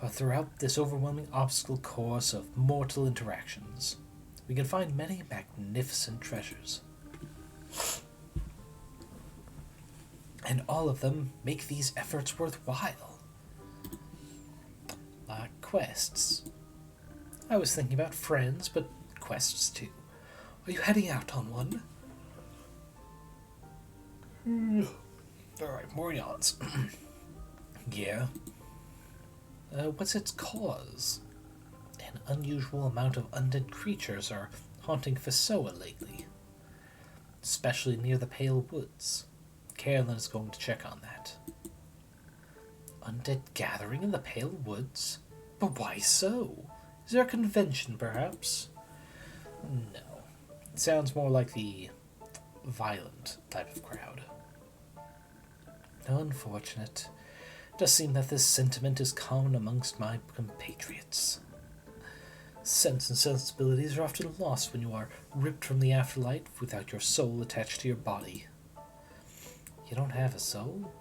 But throughout this overwhelming obstacle course of mortal interactions, we can find many magnificent treasures. And all of them make these efforts worthwhile. Like quests. I was thinking about friends, but quests too. Are you heading out on one? Alright, more yawns. Yeah. What's its cause? An unusual amount of undead creatures are haunting Fesoa lately, especially near the Pale Woods. Carolyn is going to check on that. Undead gathering in the Pale Woods? But why so? Is there a convention, perhaps? No. It sounds more like the violent type of crowd. Unfortunate. It does seem that this sentiment is common amongst my compatriots. Sense and sensibilities are often lost when you are ripped from the afterlife without your soul attached to your body. You don't have a soul?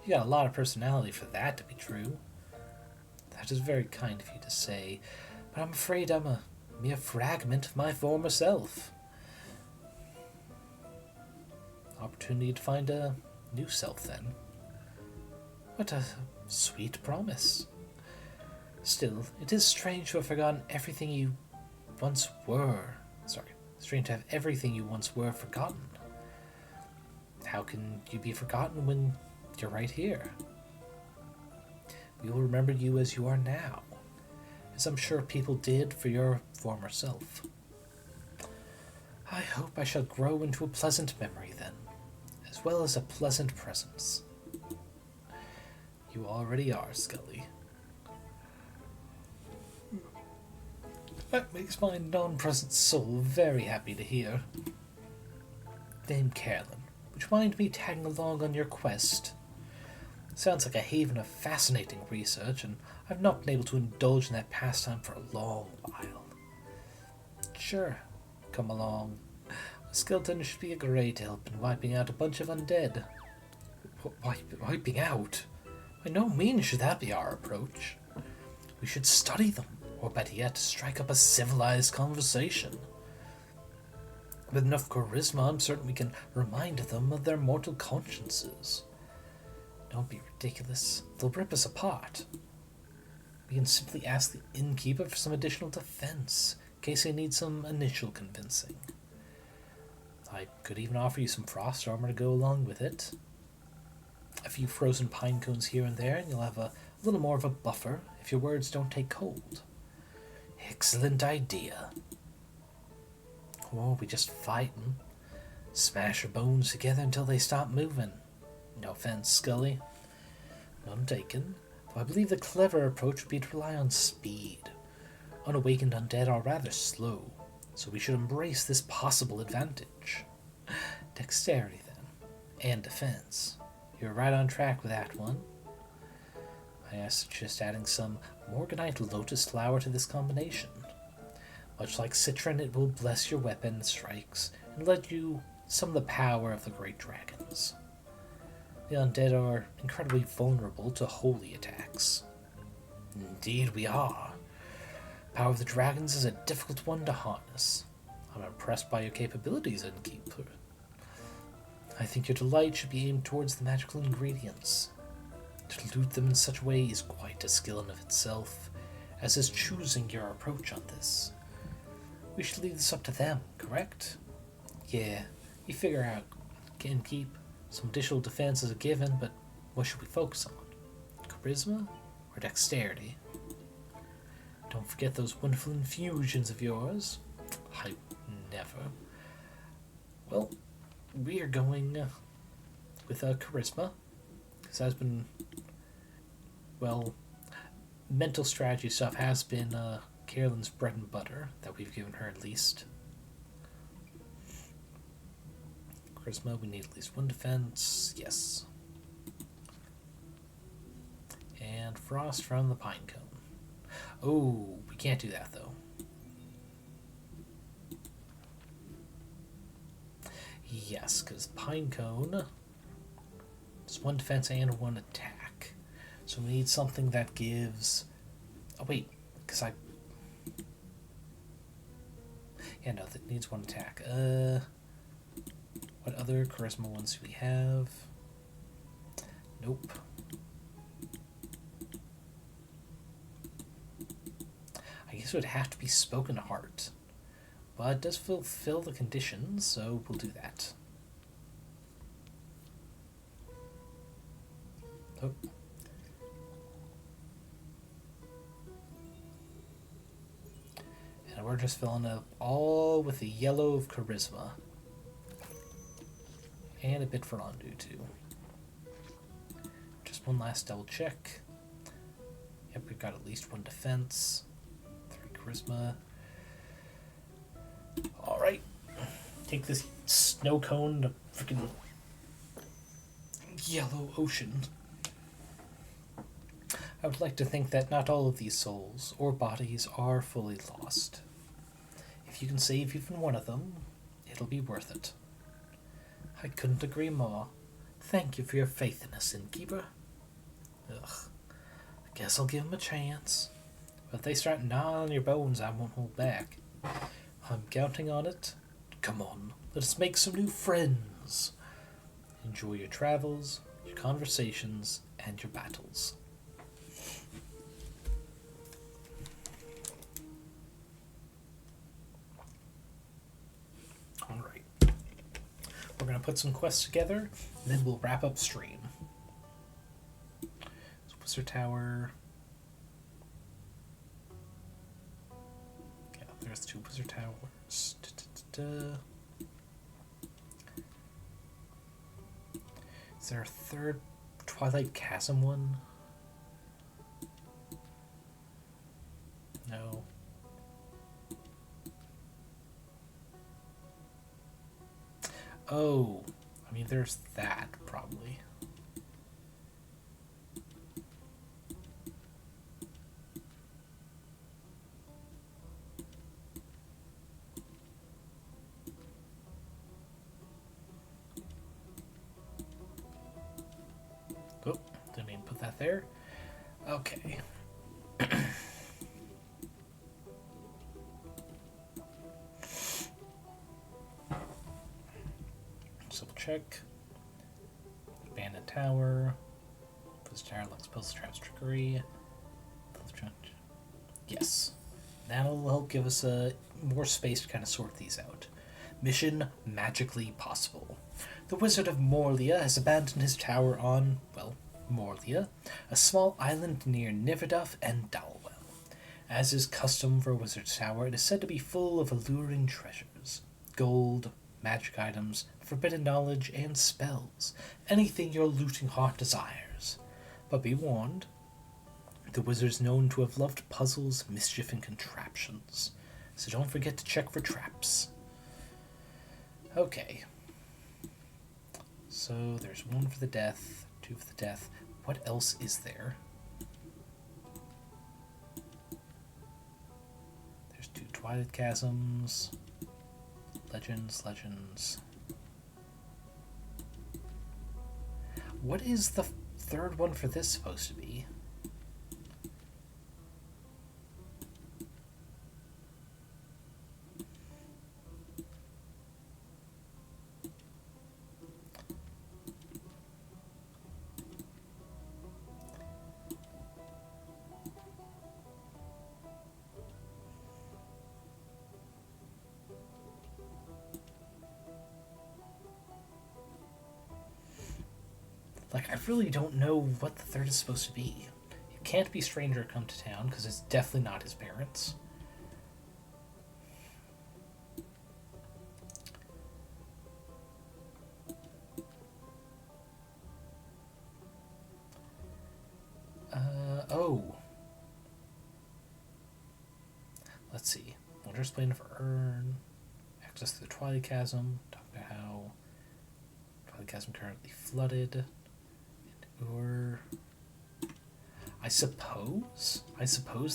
You got a lot of personality for that to be true. That is very kind of you to say, but I'm afraid I'm a mere fragment of my former self. Opportunity to find a new self, then. What a sweet promise. Still, it is strange to have forgotten everything you once were. Strange to have everything you once were forgotten. How can you be forgotten when you're right here? We will remember you as you are now, as I'm sure people did for your former self. I hope I shall grow into a pleasant memory then, as well as a pleasant presence. You already are, Scully. That makes my non-present soul very happy to hear. Dame Carolyn, would you mind me tagging along on your quest? Sounds like a haven of fascinating research, and I've not been able to indulge in that pastime for a long while. Sure, come along. A skeleton should be a great help in wiping out a bunch of undead. Wiping out? By no means should that be our approach. We should study them, or better yet, strike up a civilized conversation. With enough charisma, I'm certain we can remind them of their mortal consciences. Don't be ridiculous. They'll rip us apart. We can simply ask the innkeeper for some additional defense, in case they need some initial convincing. I could even offer you some frost armor to go along with it. A few frozen pine cones here and there, and you'll have a little more of a buffer if your words don't take cold. Excellent idea. Or we just fight and smash our bones together until they stop moving. No offense, Scully. None taken, though I believe the clever approach would be to rely on speed. Unawakened undead are rather slow, so we should embrace this possible advantage. Dexterity, then, and defense. You're right on track with that one. I suggest adding some Morganite Lotus flower to this combination. Much like citron, it will bless your weapon strikes and let you some of the power of the great dragons. The undead are incredibly vulnerable to holy attacks. Indeed we are. Power of the dragons is a difficult one to harness. I'm impressed by your capabilities, Innkeeper. I think your delight should be aimed towards the magical ingredients. To loot them in such a way is quite a skill in of itself, as is choosing your approach on this. We should leave this up to them, correct? Yeah, you figure out. Can keep some additional defense as a given, but what should we focus on? Charisma or dexterity? Don't forget those wonderful infusions of yours. I never. Well, we are going with charisma, because that's been, well, mental strategy stuff has been Carolyn's bread and butter that we've given her at least. Charisma, we need at least one defense. Yes. And frost from the pine cone. Oh, we can't do that though. Yes, because pine cone is one defense and one attack. So we need something that gives... Oh wait, because I... Yeah, no, that needs one attack. What other charisma ones do we have? Nope. I guess it would have to be Spoken Heart. But it does fulfill the conditions, so we'll do that. Oh. And we're just filling up all with the yellow of charisma. And a bit for Ondu too. Just one last double check. Yep, we've got at least one defense. 3 charisma. Alright. Take this snow cone to freaking yellow ocean. I would like to think that not all of these souls or bodies are fully lost. If you can save even one of them, it'll be worth it. I couldn't agree more. Thank you for your faith in us, Innkeeper. Ugh. I guess I'll give him a chance. But if they start gnawing on your bones, I won't hold back. I'm counting on it. Come on, let us make some new friends. Enjoy your travels, your conversations, and your battles. Alright. We're going to put some quests together, and then we'll wrap up stream. So Wizard Tower. Yeah, there's 2 Wizard Towers. Is there a third Twilight Chasm one? No. Oh, I mean, there's that, probably. Oh, didn't mean to put that there. Okay. Check. Abandoned Tower. This tower looks supposed to traps trickery. Yes. That'll help give us more space to kind of sort these out. Mission magically possible. The Wizard of Morlia has abandoned his tower on, well, Morlia, a small island near Niverduff and Dalwell. As is custom for a wizard's tower, it is said to be full of alluring treasures. Gold, magic items, forbidden knowledge, and spells. Anything your looting heart desires. But be warned, the wizard's known to have loved puzzles, mischief, and contraptions. So don't forget to check for traps. Okay. So there's 1 for the death, 2 for the death. What else is there? There's 2 Twilight Chasms. Legends. What is the third one for this supposed to be? Like, I really don't know what the third is supposed to be. It can't be Stranger Come to Town, because it's definitely not his parents. Oh. Let's see. Wondrous Plane of Urn. Access to the Twilight Chasm. Talk about how Twilight Chasm currently flooded. Or I suppose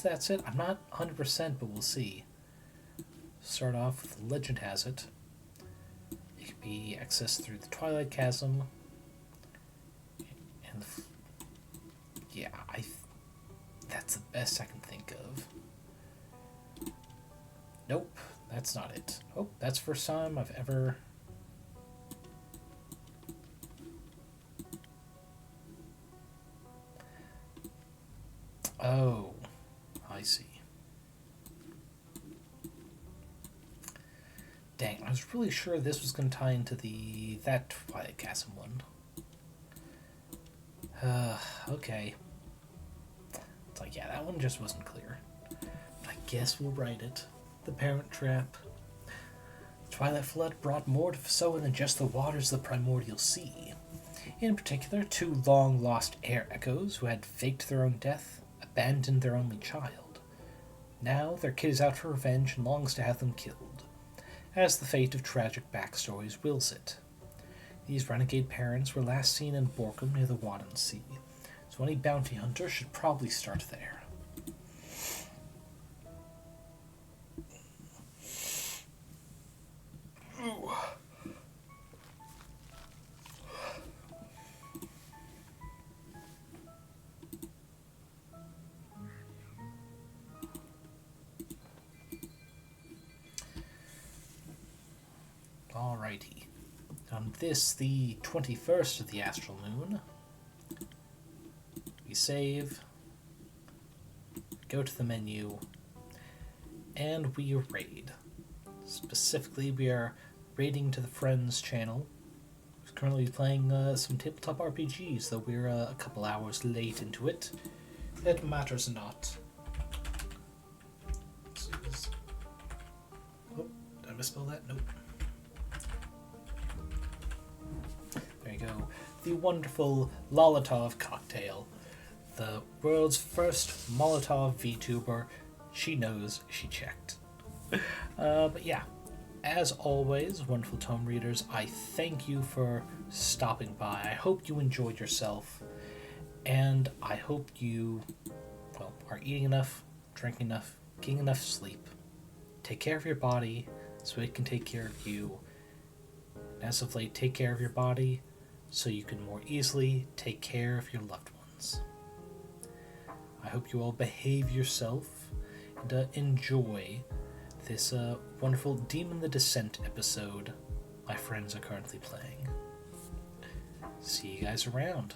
that's it. I'm not 100%, but we'll see. Start off with Legend has it. It can be accessed through the Twilight Chasm. And yeah, that's the best I can think of. Nope, that's not it. Oh, that's the first time I've ever... Oh, I see. Dang, I was really sure this was going to tie into that Twilight Chasm one. Okay. It's like, yeah, that one just wasn't clear. But I guess we'll write it. The Parent Trap. The Twilight Flood brought more to Soa than just the waters of the primordial sea. In particular, two long-lost air echoes who had faked their own death abandoned their only child. Now their kid is out for revenge and longs to have them killed, as the fate of tragic backstories wills it. These renegade parents were last seen in Borkum near the Wadden Sea, so any bounty hunter should probably start there. Alrighty. On this, the 21st of the astral moon, we save, go to the menu, and we raid. Specifically, we are raiding to the Friends channel. We're currently playing some tabletop RPGs, though we're a couple hours late into it. It matters not. Oh, did I misspell that? Nope. There you go. The wonderful Lolatov cocktail. The world's first Molotov VTuber. She knows she checked. But yeah, as always, wonderful tome readers, I thank you for stopping by. I hope you enjoyed yourself, and I hope you, well, are eating enough, drinking enough, getting enough sleep. Take care of your body so it can take care of you. And as of late, take care of your body so you can more easily take care of your loved ones. I hope you all behave yourself and enjoy this wonderful Demon the Descent episode my friends are currently playing. See you guys around.